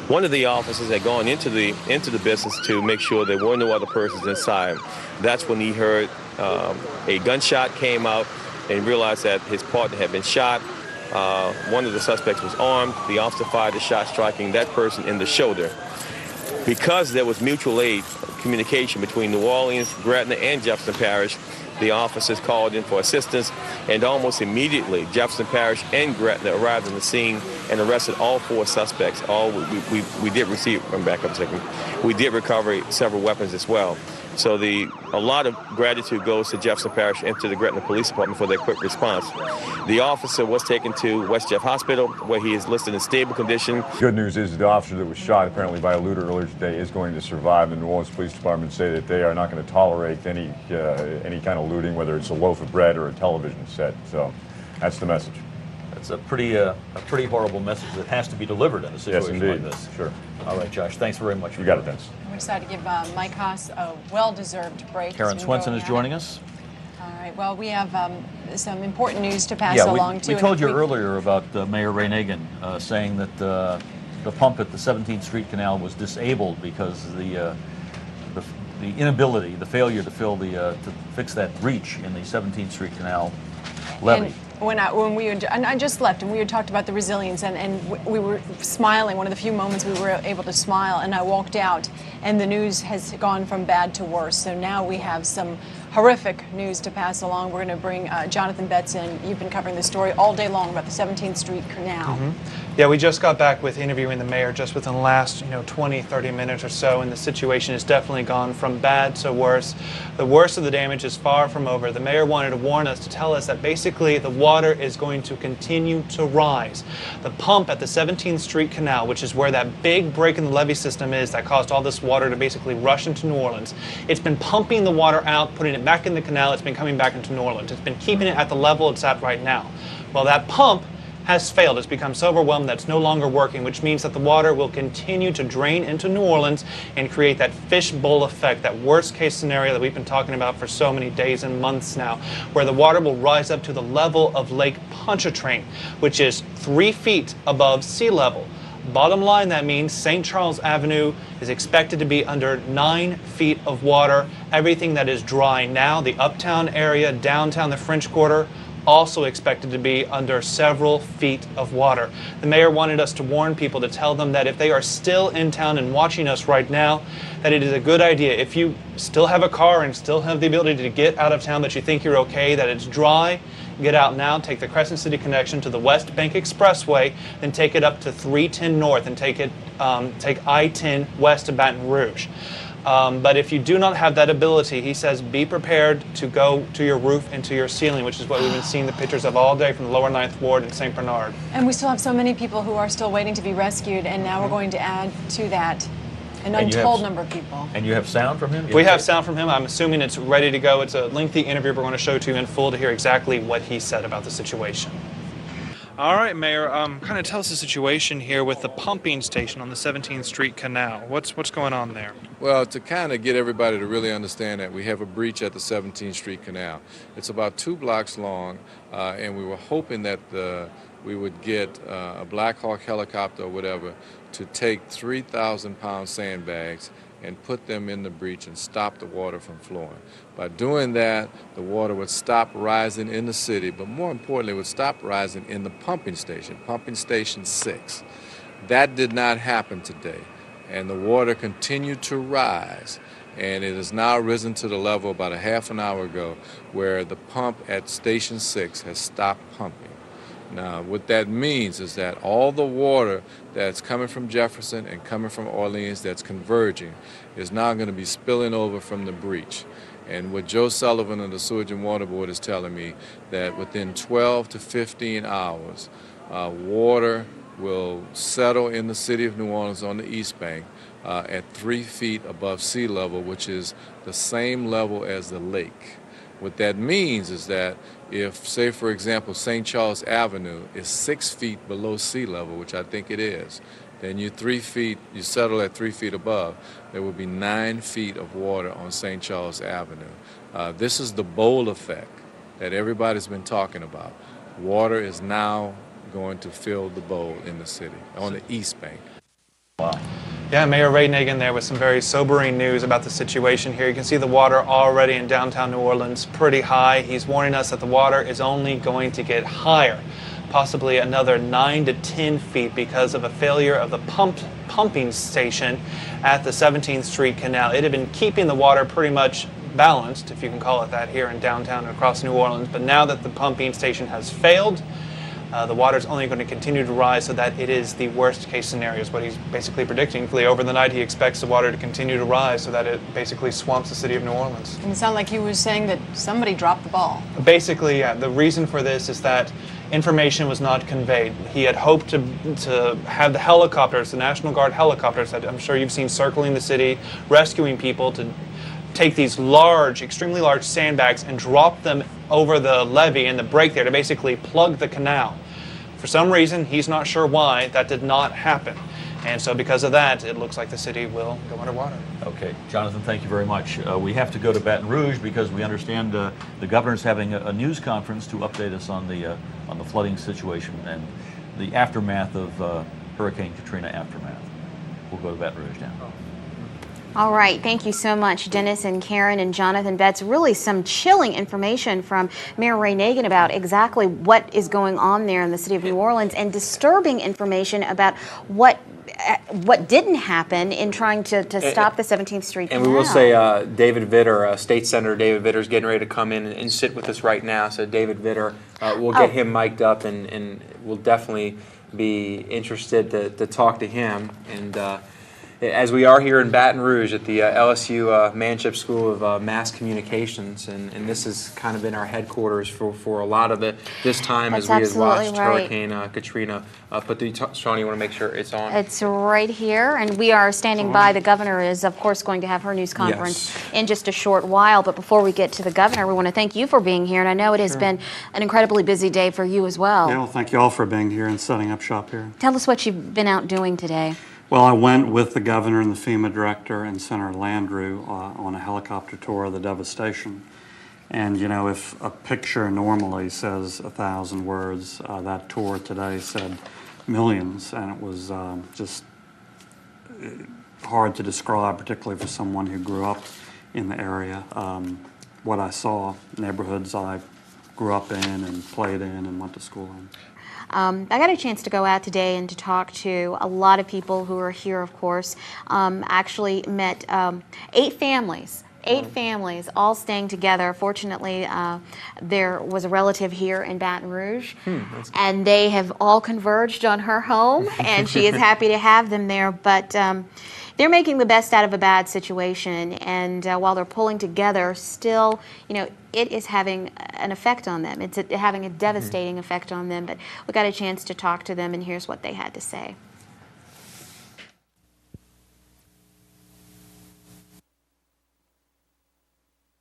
One of the officers had gone into the business to make sure there were no other persons inside. That's when he heard a gunshot came out and realized that his partner had been shot. One of the suspects was armed. The officer fired the shot, striking that person in the shoulder. Because there was mutual aid communication between New Orleans, Gretna, and Jefferson Parish, the officers called in for assistance, and almost immediately Jefferson Parish and Gretna arrived on the scene and arrested all 4 suspects. We did receive, back up a second, we did recover several weapons as well. So a lot of gratitude goes to Jefferson Parish and to the Gretna Police Department for their quick response. The officer was taken to West Jeff Hospital, where he is listed in stable condition. Good news is the officer that was shot apparently by a looter earlier today is going to survive. The New Orleans Police Department say that they are not going to tolerate any kind of looting, whether it's a loaf of bread or a television set. So that's the message. It's a pretty horrible message that has to be delivered in a situation like this. Sure. All right, Josh, thanks very much. You got it, Dennis. We decided to give Mike Haas a well-deserved break. Karen Swenson is joining us. All right. Well, we have some important news to pass along to. We told you earlier about Mayor Ray Nagin saying that the pump at the 17th Street Canal was disabled because the inability, the failure to fix that breach in the 17th Street Canal levee. And I just left, and we had talked about the resilience, and we were smiling. One of the few moments we were able to smile, and I walked out, and the news has gone from bad to worse. So now we have some horrific news to pass along. We're going to bring Jonathan Betts in. You've been covering this story all day long about the 17th Street Canal. Yeah, we just got back with interviewing the mayor just within the last 20, 30 minutes or so, and the situation has definitely gone from bad to worse. The worst of the damage is far from over. The mayor wanted to warn us, to tell us that basically the water is going to continue to rise. The pump at the 17th Street Canal, which is where that big break in the levee system is that caused all this water to basically rush into New Orleans, it's been pumping the water out, putting it back in the canal. It's been coming back into New Orleans. It's been keeping it at the level it's at right now. Well, that pump has failed. It's become so overwhelmed that it's no longer working, which means that the water will continue to drain into New Orleans and create that fishbowl effect, that worst case scenario that we've been talking about for so many days and months now, where the water will rise up to the level of Lake Pontchartrain, which is 3 feet above sea level. Bottom line, that means St. Charles Avenue is expected to be under 9 feet of water. Everything that is dry now, the uptown area, downtown, the French Quarter, also expected to be under several feet of water. The mayor wanted us to warn people, to tell them that if they are still in town and watching us right now, that it is a good idea. If you still have a car and still have the ability to get out of town, but you think you're okay, that it's dry, get out now, take the Crescent City connection to the West Bank Expressway, then take it up to 310 North and take I-10 west to Baton Rouge. But if you do not have that ability, he says, be prepared to go to your roof and to your ceiling, which is what we've been seeing the pictures of all day from the lower 9th Ward in St. Bernard. And we still have so many people who are still waiting to be rescued, and now we're going to add to that an untold number of people. And you have sound from him? We have sound from him. I'm assuming it's ready to go. It's a lengthy interview we're going to show to you in full to hear exactly what he said about the situation. All right, Mayor, kind of tell us the situation here with the pumping station on the 17th Street Canal. What's going on there? Well, to kind of get everybody to really understand that, we have a breach at the 17th Street Canal. It's about 2 blocks long, and we were hoping that we would get a Black Hawk helicopter or whatever to take 3,000-pound sandbags and put them in the breach and stop the water from flowing. By doing that, the water would stop rising in the city, but more importantly, it would stop rising in the pumping station 6. That did not happen today, and the water continued to rise, and it has now risen to the level about a half an hour ago where the pump at Station 6 has stopped pumping. Now, what that means is that all the water that's coming from Jefferson and coming from Orleans that's converging is now going to be spilling over from the breach. And what Joe Sullivan of the Sewage and Water Board is telling me, that within 12 to 15 hours, water will settle in the city of New Orleans on the East Bank at 3 feet above sea level, which is the same level as the lake. What that means is that if, say, for example, St. Charles Avenue is 6 feet below sea level, which I think it is, then you settle at 3 feet above, there will be 9 feet of water on St. Charles Avenue. This is the bowl effect that everybody's been talking about. Water is now going to fill the bowl in the city, on the East Bank. Wow. Yeah, Mayor Ray Nagin there with some very sobering news about the situation here. You can see the water already in downtown New Orleans pretty high. He's warning us that the water is only going to get higher, possibly another 9 to 10 feet because of a failure of the pumping station at the 17th Street Canal. It had been keeping the water pretty much balanced, if you can call it that, here in downtown and across New Orleans. But now that the pumping station has failed, the water is only going to continue to rise, so that it is the worst case scenario, is what he's basically predicting. Over the night, he expects the water to continue to rise so that it basically swamps the city of New Orleans. And it sounded like he was saying that somebody dropped the ball. Basically, yeah. The reason for this is that information was not conveyed. He had hoped to have the helicopters, the National Guard helicopters that I'm sure you've seen circling the city, rescuing people, to take these large, extremely large sandbags and drop them over the levee and the break there to basically plug the canal. For some reason, he's not sure why, that did not happen. And so because of that, it looks like the city will go underwater. Okay, Jonathan, thank you very much. We have to go to Baton Rouge because we understand the governor's having a news conference to update us on the flooding situation and the aftermath of Hurricane Katrina aftermath. We'll go to Baton Rouge now. All right, thank you so much, Dennis and Karen and Jonathan. That's really some chilling information from Mayor Ray Nagin about exactly what is going on there in the city of New Orleans, and disturbing information about what didn't happen in trying to stop the 17th Street Canal. And we will say David Vitter, State Senator David Vitter, is getting ready to come in and sit with us right now. So David Vitter, we'll get him mic'd up, and we'll definitely be interested to talk to him. And as we are here in Baton Rouge at the LSU Manship School of Mass Communications, and this has kind of been our headquarters for a lot of this time as we have watched Hurricane Katrina put through. Shawn, you want to make sure it's on? It's right here, and we are standing by. The governor is, of course, going to have her news conference in just a short while, but before we get to the governor, we want to thank you for being here, and I know it has been an incredibly busy day for you as well. Yeah, well, thank you all for being here and setting up shop here. Tell us what you've been out doing today. Well, I went with the governor and the FEMA director and Senator Landrieu on a helicopter tour of the devastation. And, you know, if a picture normally says 1,000 words, that tour today said millions, and it was just hard to describe, particularly for someone who grew up in the area. What I saw, neighborhoods I grew up in and played in and went to school in. I got a chance to go out today and to talk to a lot of people who are here, of course. Actually met 8 families. 8 families all staying together. Fortunately, there was a relative here in Baton Rouge, and they have all converged on her home, and she is happy to have them there. But they're making the best out of a bad situation, and while they're pulling together, still, you know, it is having an effect on them. It's having a devastating effect on them. But we got a chance to talk to them, and here's what they had to say.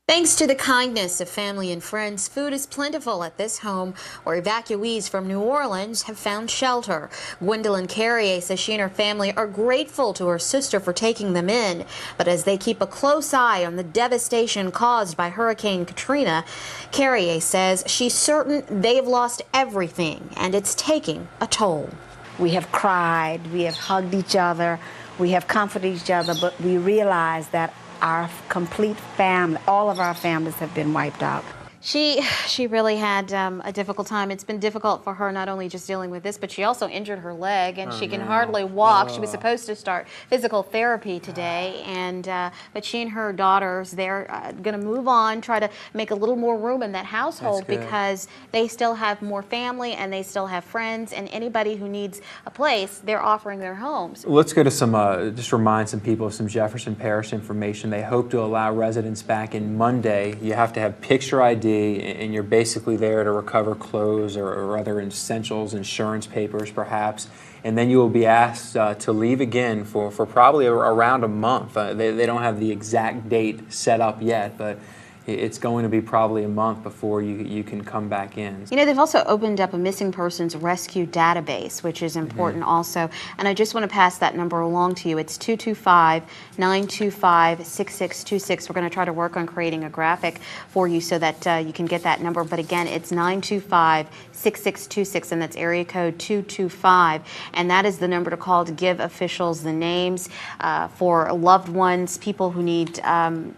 Thanks to the kindness of family and friends, food is plentiful at this home where evacuees from New Orleans have found shelter. Gwendolyn Carrier says she and her family are grateful to her sister for taking them in, but as they keep a close eye on the devastation caused by Hurricane Katrina, Carrier says she's certain they've lost everything and it's taking a toll. We have cried, we have hugged each other, we have comforted each other, but we realize that our complete family, all of our families have been wiped out. She really had a difficult time. It's been difficult for her not only just dealing with this, but she also injured her leg, and she can hardly walk. She was supposed to start physical therapy today, and but she and her daughters, they're going to move on, try to make a little more room in that household because they still have more family and they still have friends, and anybody who needs a place, they're offering their homes. Let's go to some, just remind some people of some Jefferson Parish information. They hope to allow residents back in Monday. You have to have picture ID, and you're basically there to recover clothes or other essentials, insurance papers perhaps, and then you will be asked to leave again for probably around a month. They don't have the exact date set up yet, but it's going to be probably a month before you can come back in. You know, they've also opened up a missing persons rescue database, which is important also. And I just want to pass that number along to you. It's 225-925-6626. We're going to try to work on creating a graphic for you so that you can get that number. But again, it's 925-6626, and that's area code 225. And that is the number to call to give officials the names for loved ones, people who need,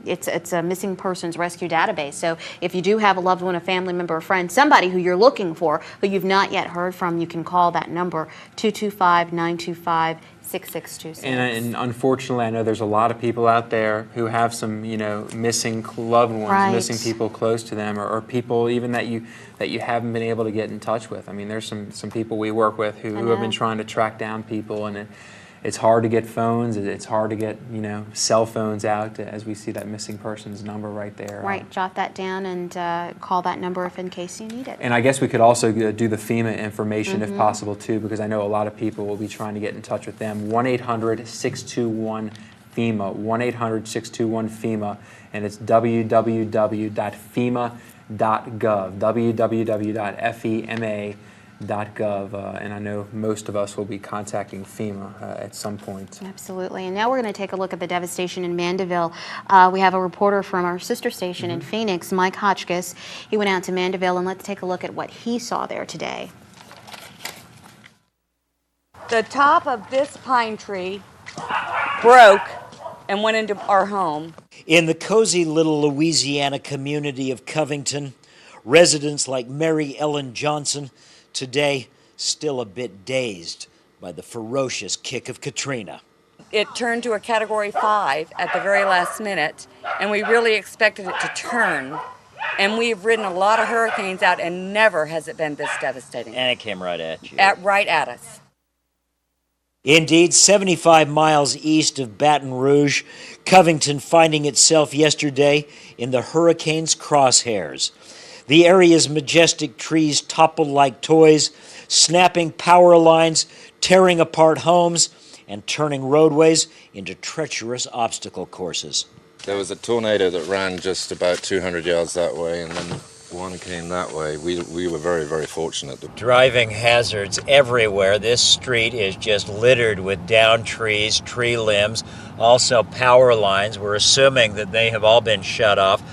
it's a missing persons rescue database. So if you do have a loved one, a family member, a friend, somebody who you're looking for, who you've not yet heard from, you can call that number, 225-925-6626. And unfortunately, I know there's a lot of people out there who have some, you know, missing loved ones, missing people close to them, or people even that you haven't been able to get in touch with. I mean, there's some people we work with who have been trying to track down people, and it's hard to get phones. It's hard to get, you know, cell phones out as we see that missing person's number right there. Right, jot that down and call that number if in case you need it. And I guess we could also do the FEMA information if possible too, because I know a lot of people will be trying to get in touch with them. 1-800-621-FEMA, 1-800-621-FEMA, and it's www.fema.gov, www.fema.gov, and I know most of us will be contacting FEMA at some point. Absolutely. And now we're going to take a look at the devastation in Mandeville. We have a reporter from our sister station in Phoenix, Mike Hotchkiss. He went out to Mandeville, and let's take a look at what he saw there today. The top of this pine tree broke and went into our home. In the cozy little Louisiana community of Covington, residents like Mary Ellen Johnson today still a bit dazed by the ferocious kick of Katrina. It turned to a Category 5 at the very last minute, and we really expected it to turn. And we've ridden a lot of hurricanes out, and never has it been this devastating. And it came right at you. Right at us. Indeed, 75 miles east of Baton Rouge, Covington finding itself yesterday in the hurricane's crosshairs. The area's majestic trees toppled like toys, snapping power lines, tearing apart homes, and turning roadways into treacherous obstacle courses. There was a tornado that ran just about 200 yards that way, and then one came that way. We were very, very fortunate. Driving hazards everywhere. This street is just littered with downed trees, tree limbs, also power lines. We're assuming that they have all been shut off.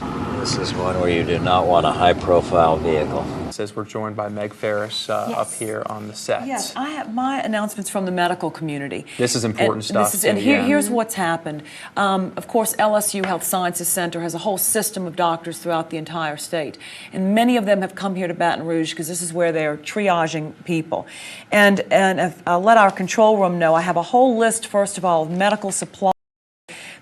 This is one where you do not want a high-profile vehicle. Says we're joined by Meg Ferris up here on the set. Yes, I have my announcements from the medical community. This is important stuff. Here's what's happened. Of course, LSU Health Sciences Center has a whole system of doctors throughout the entire state. And many of them have come here to Baton Rouge because this is where they're triaging people. And if I'll let our control room know, I have a whole list, first of all, of medical supplies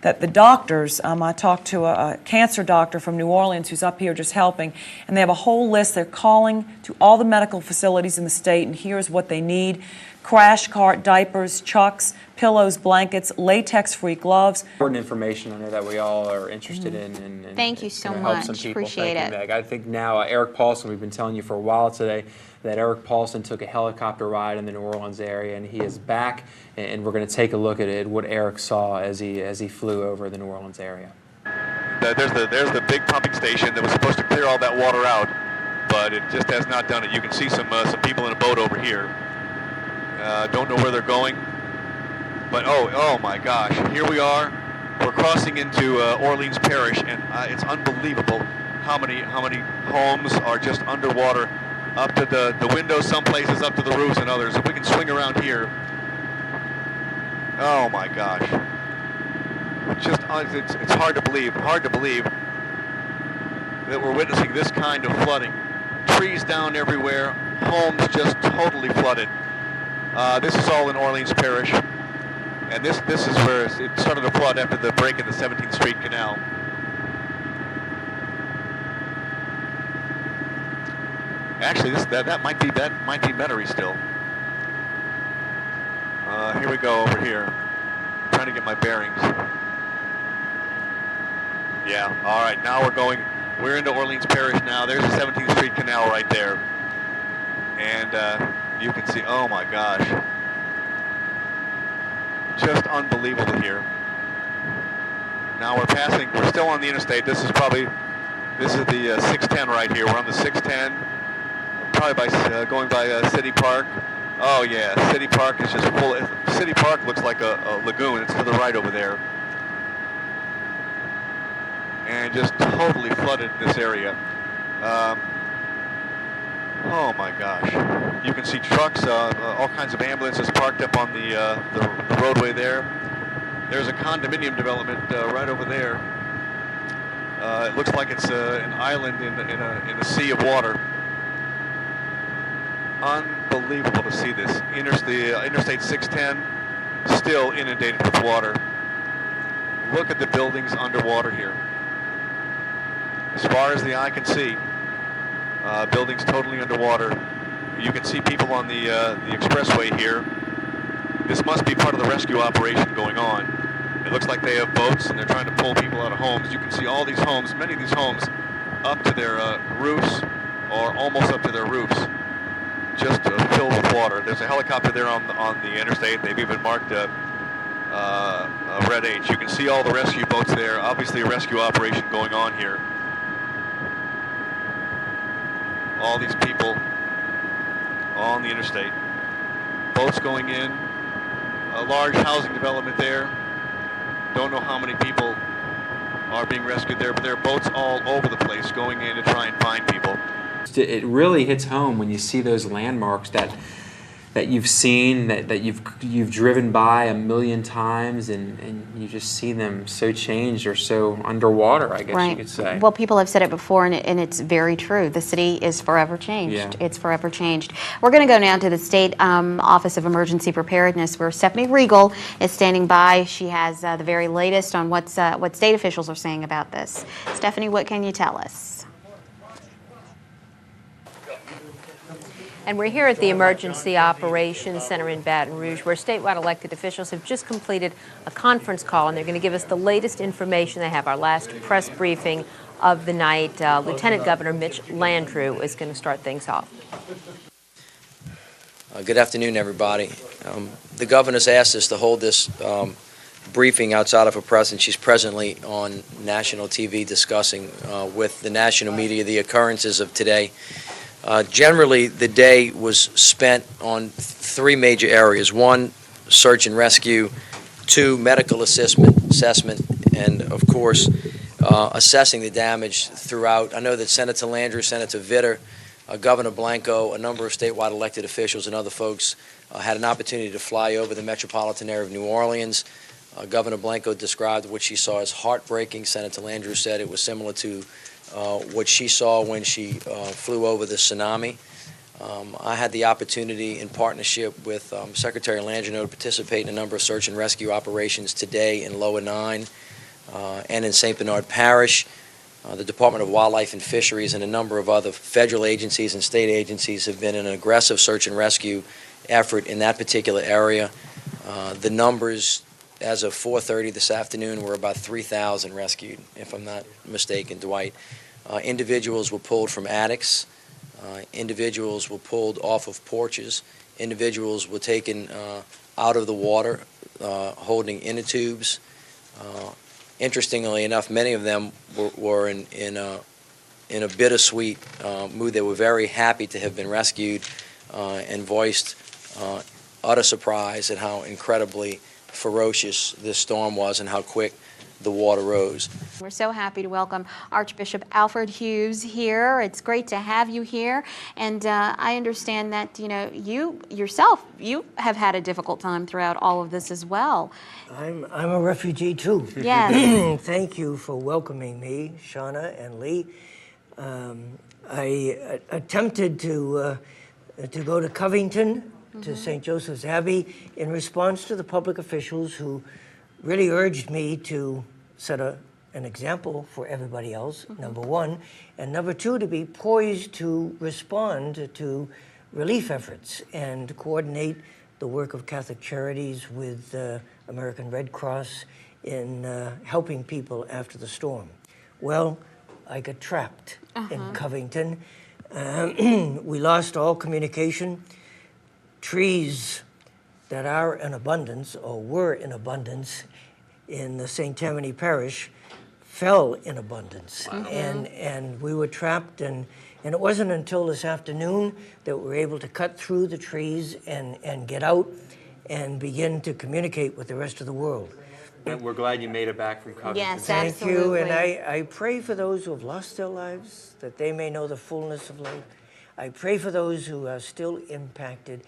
that the doctors, I talked to a cancer doctor from New Orleans who's up here just helping, and they have a whole list. They're calling to all the medical facilities in the state, and here's what they need: crash cart, diapers, chucks, pillows, blankets, latex-free gloves. Important information I know that we all are interested in. And Thank you so help much. some people. Appreciate Thank it. you, Meg. I think now Eric Paulson, we've been telling you for a while today that Eric Paulson took a helicopter ride in the New Orleans area, and he is back, and we're going to take a look at what Eric saw as he flew over the New Orleans area. There's the big pumping station that was supposed to clear all that water out, but it just has not done it. You can see some people in a boat over here. Don't know where they're going, but oh my gosh, here we are. We're crossing into Orleans Parish, and it's unbelievable how many homes are just underwater, up to the windows, some places up to the roofs, and others. If we can swing around here, oh my gosh, just it's hard to believe that we're witnessing this kind of flooding. Trees down everywhere, homes just totally flooded. This is all in Orleans Parish, and this is where it started to flood after the break in the 17th Street Canal. Actually, that might be Metairie still. Here we go over here. I'm trying to get my bearings. Yeah. All right. Now we're into Orleans Parish now. There's the 17th Street Canal right there, and you can see. Oh my gosh. Just unbelievable here. Now we're still on the interstate. This is the 610 right here. We're on the 610, probably going by City Park. Oh yeah, City Park is just full. City Park looks like a lagoon. It's to the right over there. And just totally flooded this area. Oh my gosh. You can see trucks, all kinds of ambulances parked up on the roadway there. There's a condominium development right over there. It looks like it's an island in a sea of water. Unbelievable to see this. Interstate 610 still inundated with water. Look at the buildings underwater here. As far as the eye can see, buildings totally underwater. You can see people on the expressway here. This must be part of the rescue operation going on. It looks like they have boats and they're trying to pull people out of homes. You can see all these homes, many of these homes, up to their roofs or almost up to their roofs, just filled with water. There's a helicopter there on the interstate. They've even marked a red H. You can see all the rescue boats there. Obviously a rescue operation going on here. All these people on the interstate. Boats going in. A large housing development there. Don't know how many people are being rescued there, but there are boats all over the place going in to try and find people. It really hits home when you see those landmarks that you've seen, that you've driven by a million times, and you just see them so changed or so underwater, I guess you could say. Well, people have said it before, and it's very true. The city is forever changed. Yeah. It's forever changed. We're going to go now to the State Office of Emergency Preparedness, where Stephanie Regal is standing by. She has the very latest on what state officials are saying about this. Stephanie, what can you tell us? And we're here at the Emergency Operations Center in Baton Rouge, where statewide elected officials have just completed a conference call, and they're going to give us the latest information. They have our last press briefing of the night. Lieutenant Governor Mitch Landrieu is going to start things off. Good afternoon, everybody. The governor's asked us to hold this briefing outside of her presence. She's presently on national TV discussing with the national media the occurrences of today. Generally, the day was spent on three major areas. One, search and rescue. Two, medical assessment. And, of course, assessing the damage throughout. I know that Senator Landrieu, Senator Vitter, Governor Blanco, a number of statewide elected officials and other folks had an opportunity to fly over the metropolitan area of New Orleans. Governor Blanco described what she saw as heartbreaking. Senator Landrieu said it was similar to what she saw when she flew over the tsunami. I had the opportunity in partnership with Secretary Landrieu to participate in a number of search and rescue operations today in Lower 9 and in St. Bernard Parish. The Department of Wildlife and Fisheries and a number of other federal agencies and state agencies have been in an aggressive search and rescue effort in that particular area. The numbers as of 4:30 this afternoon were about 3,000 rescued, if I'm not mistaken, Dwight. Individuals were pulled from attics. Individuals were pulled off of porches. Individuals were taken out of the water holding inner tubes. Interestingly enough, many of them were in a bittersweet mood. They were very happy to have been rescued and voiced utter surprise at how incredibly ferocious this storm was and how quick the water rose. We're so happy to welcome Archbishop Alfred Hughes here. It's great to have you here, and I understand that you yourself have had a difficult time throughout all of this as well. I'm a refugee too. Yes. Thank you for welcoming me, Shauna and Lee. I attempted to go to Covington, to St. Joseph's Abbey, in response to the public officials who really urged me to set an example for everybody else, number one, and number two, to be poised to respond to relief efforts and coordinate the work of Catholic Charities with American Red Cross in helping people after the storm. Well, I got trapped in Covington. We lost all communication. Trees that are in abundance, or were in abundance, in the St. Tammany Parish fell in abundance. And we were trapped, and it wasn't until this afternoon that we were able to cut through the trees and get out and begin to communicate with the rest of the world. We're glad you made it back from Covington. Yes, Thank you, and I pray for those who have lost their lives, that they may know the fullness of life. I pray for those who are still impacted,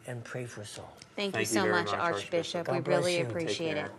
and pray for us all. Thank you so much, Archbishop. We really appreciate it.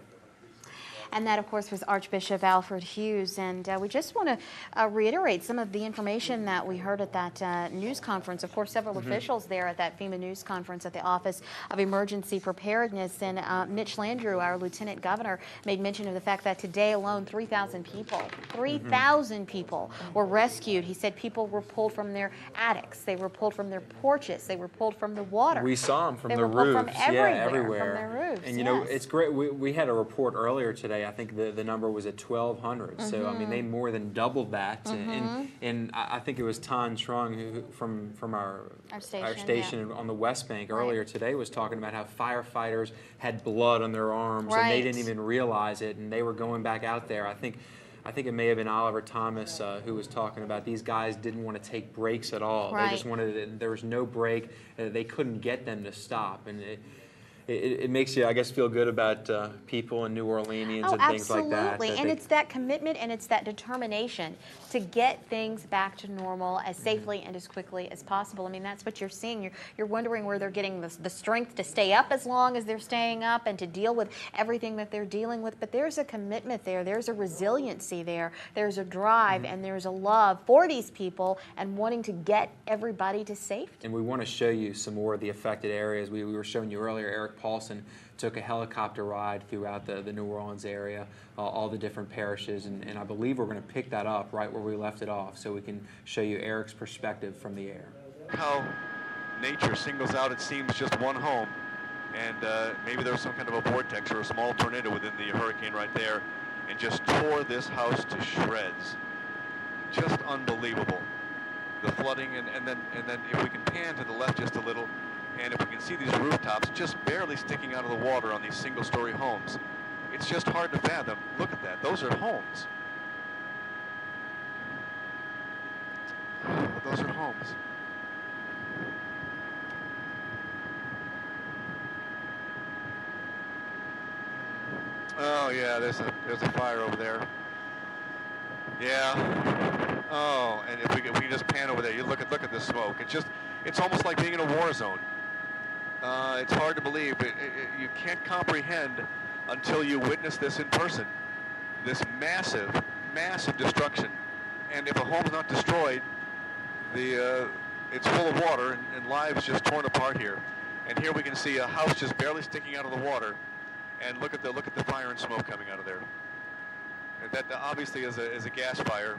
And that, of course, was Archbishop Alfred Hughes. And we just want to reiterate some of the information that we heard at that news conference. Of course, several officials there at that FEMA news conference at the Office of Emergency Preparedness. And Mitch Landrieu, our Lieutenant Governor, made mention of the fact that today alone 3,000 people, 3,000 people were rescued. He said people were pulled from their attics. They were pulled from their porches. They were pulled from the water. We saw them from the roofs. From everywhere. From their roofs, and, it's great. We had a report earlier today. I think the number was at 1,200. So, I mean, they more than doubled that. And I think it was Tan Trung, who from our station on the West Bank earlier today, was talking about how firefighters had blood on their arms and they didn't even realize it, and they were going back out there. I think it may have been Oliver Thomas who was talking about these guys didn't want to take breaks at all. They just wanted there was no break. They couldn't get them to stop. And it makes you, I guess, feel good about people in New Orleanians and things like that. Absolutely, and it's that commitment and it's that determination to get things back to normal as safely and as quickly as possible. I mean, that's what you're seeing. You're wondering where they're getting the strength to stay up as long as they're staying up and to deal with everything that they're dealing with. But there's a commitment there. There's a resiliency there. There's a drive and there's a love for these people and wanting to get everybody to safety. And we want to show you some more of the affected areas. We were showing you earlier, Eric Paulson took a helicopter ride throughout the New Orleans area, all the different parishes, and I believe we're going to pick that up right where we left it off so we can show you Eric's perspective from the air. How nature singles out, it seems, just one home. And maybe there was some kind of a vortex or a small tornado within the hurricane right there, and just tore this house to shreds. Just unbelievable. The flooding, and then if we can pan to the left just a little, and if we can see these rooftops just barely sticking out of the water on these single-story homes, it's just hard to fathom. Look at that. Those are homes. Oh, those are homes. Oh yeah, there's a fire over there. Yeah. Oh, and if we can just pan over there, you look at the smoke. It's almost like being in a war zone. It's hard to believe. You can't comprehend until you witness this in person. This massive, massive destruction. And if a home's not destroyed, it's full of water and lives just torn apart here. And here we can see a house just barely sticking out of the water. And look at the fire and smoke coming out of there. And that obviously is a gas fire,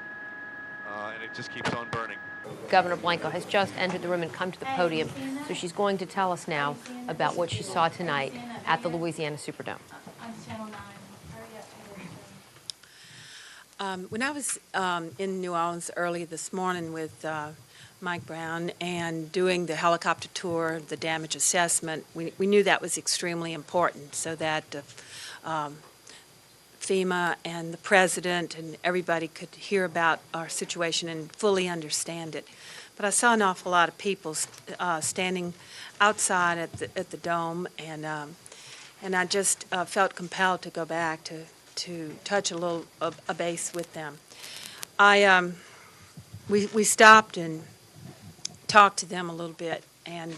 and it just keeps on burning. Governor Blanco has just entered the room and come to the podium, so she's going to tell us now about what she saw tonight at the Louisiana Superdome. When I was in New Orleans early this morning with Mike Brown and doing the helicopter tour, the damage assessment, we knew that was extremely important so that FEMA and the president and everybody could hear about our situation and fully understand it. But I saw an awful lot of people standing outside at the dome, and I just felt compelled to go back to touch a base with them. We stopped and talked to them a little bit, and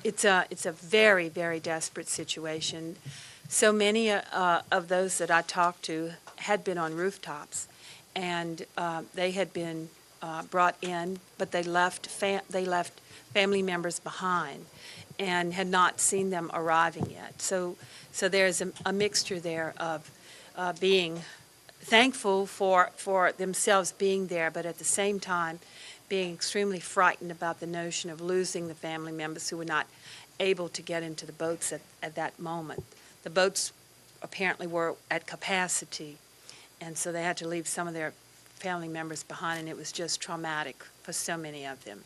it's a very, very desperate situation. So many of those that I talked to had been on rooftops, and they had been brought in, but they left family members behind and had not seen them arriving yet. So there's a mixture there of being thankful for themselves being there, but at the same time being extremely frightened about the notion of losing the family members who were not able to get into the boats at that moment. The boats apparently were at capacity, and so they had to leave some of their family members behind, and it was just traumatic for so many of them.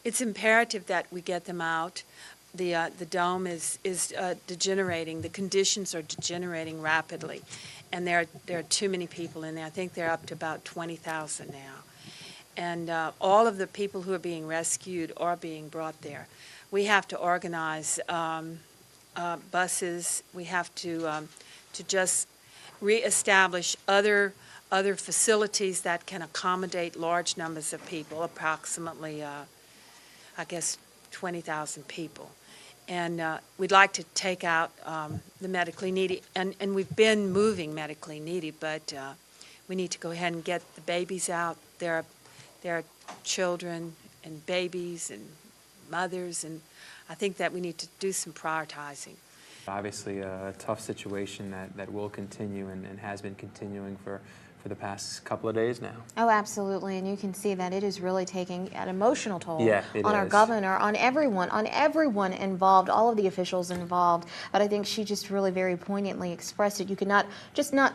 It's imperative that we get them out. The dome is degenerating. The conditions are degenerating rapidly, and there are too many people in there. I think they're up to about 20,000 now. And all of the people who are being rescued are being brought there. We have to organize buses. We have to just reestablish other facilities that can accommodate large numbers of people, approximately, I guess, 20,000 people. And we'd like to take out the medically needy, and we've been moving medically needy, but we need to go ahead and get the babies out. There are children and babies and mothers, and I think that we need to do some prioritizing. Obviously a tough situation that will continue and has been continuing for the past couple of days now. Oh, absolutely, and you can see that it is really taking an emotional toll on our is. governor, on everyone involved, all of the officials involved. But I think she just really very poignantly expressed it. You could not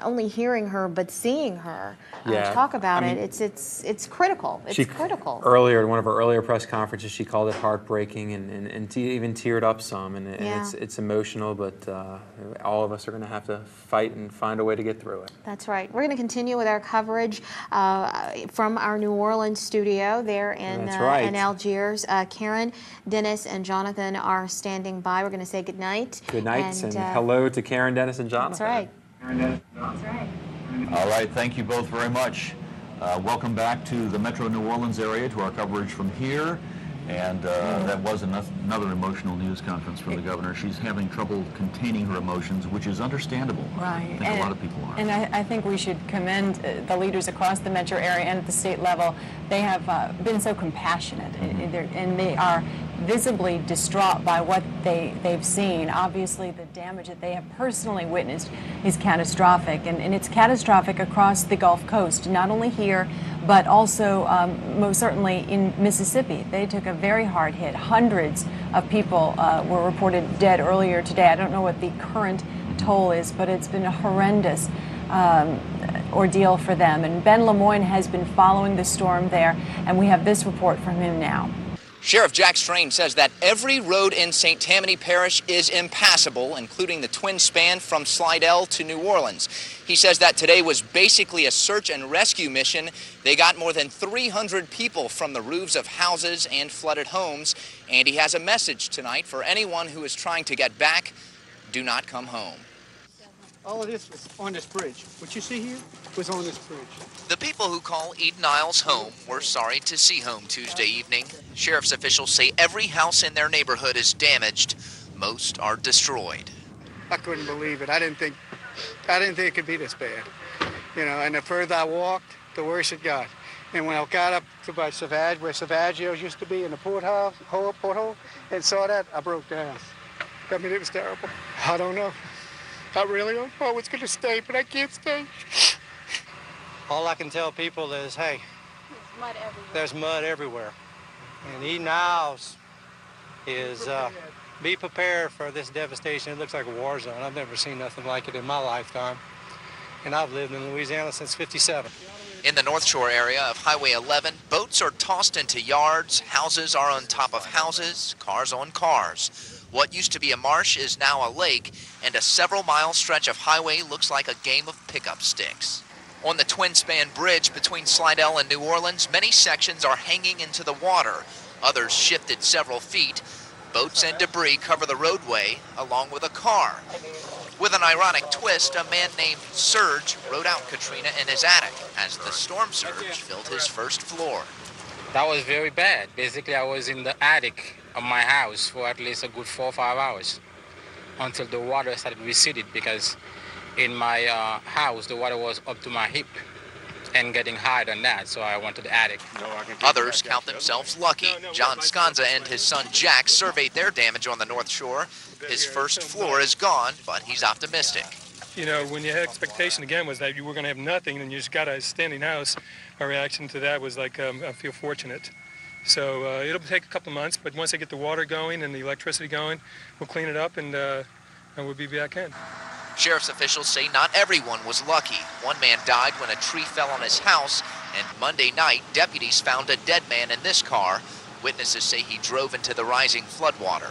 only hearing her, but seeing her talk about it. It's critical. It's critical. Earlier, in one of her earlier press conferences, she called it heartbreaking and even teared up some. And it's emotional, but all of us are going to have to fight and find a way to get through it. That's right. We're going to continue with our coverage from our New Orleans studio there in Algiers. Karen, Dennis, and Jonathan are standing by. We're going to say good night. Good night, and hello to Karen, Dennis, and Jonathan. That's right. Karen, Dennis, Jonathan. That's right. All right, thank you both very much. Welcome back to the Metro New Orleans area, to our coverage from here. And that was another emotional news conference for the governor. She's having trouble containing her emotions, which is understandable. Right. I think a lot of people are. And I think we should commend the leaders across the metro area and at the state level. They have been so compassionate, and they are visibly distraught by what they've seen. Obviously, the damage that they have personally witnessed is catastrophic, and it's catastrophic across the Gulf Coast, not only here, but also most certainly in Mississippi. They took a very hard hit. Hundreds of people were reported dead earlier today. I don't know what the current toll is, but it's been a horrendous ordeal for them. And Ben Lemoyne has been following the storm there, and we have this report from him now. Sheriff Jack Strain says that every road in St. Tammany Parish is impassable, including the twin span from Slidell to New Orleans. He says that today was basically a search and rescue mission. They got more than 300 people from the roofs of houses and flooded homes. And he has a message tonight for anyone who is trying to get back. Do not come home. All of this was on this bridge. What you see here was on this bridge. The people who call Eden Isles home were sorry to see home Tuesday evening. Sheriff's officials say every house in their neighborhood is damaged. Most are destroyed. I couldn't believe it. I didn't think it could be this bad. You know, and the further I walked, the worse it got. And when I got up to by Savage, where Savaggio's used to be in the porthole, and saw that, I broke down. I mean, it was terrible. I don't know. I really don't know what's going to stay, but I can't stay. All I can tell people is, hey, there's mud everywhere. And Eden Isles is, be prepared for this devastation. It looks like a war zone. I've never seen nothing like it in my lifetime. And I've lived in Louisiana since '57. In the North Shore area of Highway 11, boats are tossed into yards, houses are on top of houses, cars on cars. What used to be a marsh is now a lake, and a several-mile stretch of highway looks like a game of pickup sticks. On the twin-span bridge between Slidell and New Orleans, many sections are hanging into the water. Others shifted several feet. Boats and debris cover the roadway, along with a car. With an ironic twist, a man named Serge rode out Katrina in his attic as the storm surge filled his first floor. That was very bad. Basically, I was in the attic of my house for at least a good 4 or 5 hours until the water started receding, because in my house, the water was up to my hip and getting higher than that, so I went to the attic. Others count themselves lucky. John Sconza and his son Jack surveyed their damage on the North Shore. His first floor is gone, but he's optimistic. You know, when your expectation again was that you were going to have nothing and you just got a standing house, our reaction to that was like, I feel fortunate. So it'll take a couple of months, but once they get the water going and the electricity going, we'll clean it up and we'll be back in. Sheriff's officials say not everyone was lucky. One man died when a tree fell on his house, and Monday night, deputies found a dead man in this car. Witnesses say he drove into the rising floodwater.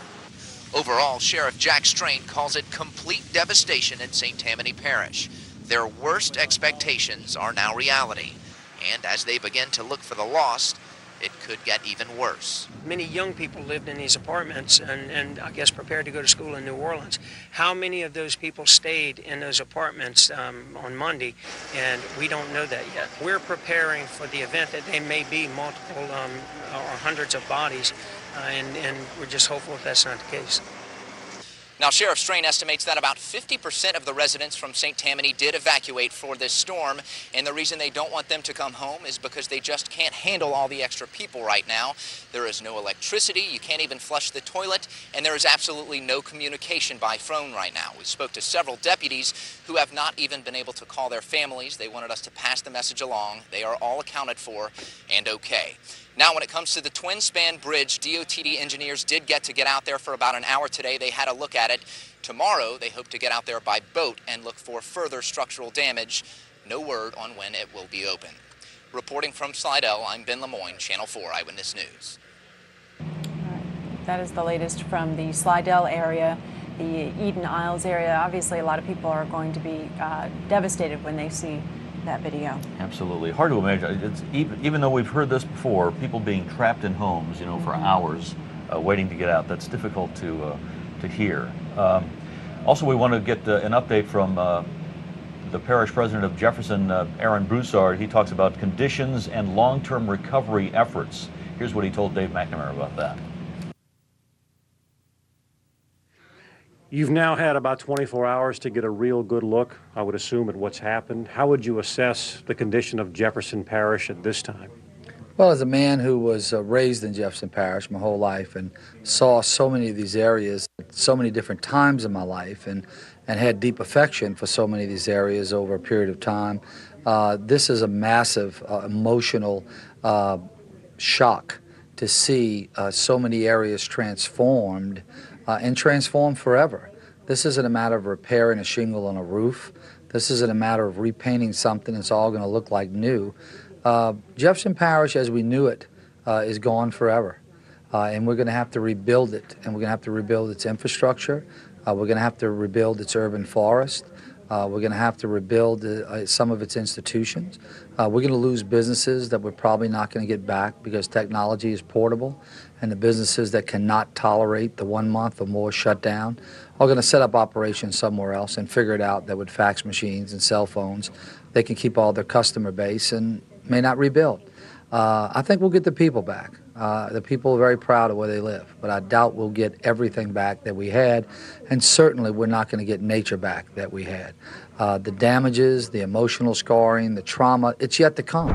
Overall, Sheriff Jack Strain calls it complete devastation in St. Tammany Parish. Their worst expectations are now reality, and as they begin to look for the lost, it could get even worse. Many young people lived in these apartments and I guess prepared to go to school in New Orleans. How many of those people stayed in those apartments on Monday? And we don't know that yet. We're preparing for the event that there may be multiple or hundreds of bodies, and we're just hopeful that that's not the case. Now, Sheriff Strain estimates that about 50% of the residents from St. Tammany did evacuate for this storm, and the reason they don't want them to come home is because they just can't handle all the extra people right now. There is no electricity, you can't even flush the toilet, and there is absolutely no communication by phone right now. We spoke to several deputies who have not even been able to call their families. They wanted us to pass the message along. They are all accounted for and okay. Now, when it comes to the twin-span bridge, DOTD engineers did get out there for about an hour today. They had a look at it. Tomorrow, they hope to get out there by boat and look for further structural damage. No word on when it will be open. Reporting from Slidell, I'm Ben Lemoyne, Channel 4 Eyewitness News. That is the latest from the Slidell area, the Eden Isles area. Obviously, a lot of people are going to be devastated when they see that video. Absolutely. Hard to imagine. It's even though we've heard this before, people being trapped in homes, you know, for hours waiting to get out. That's difficult to hear. Also, we want to get an update from the parish president of Jefferson, Aaron Broussard. He talks about conditions and long-term recovery efforts. Here's what he told Dave McNamara about that. You've now had about 24 hours to get a real good look, I would assume, at what's happened. How would you assess the condition of Jefferson Parish at this time? Well, as a man who was raised in Jefferson Parish my whole life and saw so many of these areas at so many different times in my life and had deep affection for so many of these areas over a period of time, this is a massive emotional shock to see so many areas transformed and transformed forever. This isn't a matter of repairing a shingle on a roof. This isn't a matter of repainting something that's all going to look like new. Jefferson Parish as we knew it is gone forever. And we're going to have to rebuild it. And we're going to have to rebuild its infrastructure. We're going to have to rebuild its urban forest. We're going to have to rebuild some of its institutions. We're going to lose businesses that we're probably not going to get back because technology is portable, and the businesses that cannot tolerate the 1 month or more shutdown are going to set up operations somewhere else and figure it out that with fax machines and cell phones, they can keep all their customer base and may not rebuild. I think we'll get the people back. The people are very proud of where they live, but I doubt we'll get everything back that we had, and certainly we're not going to get nature back that we had. The damages, the emotional scarring, the trauma, it's yet to come.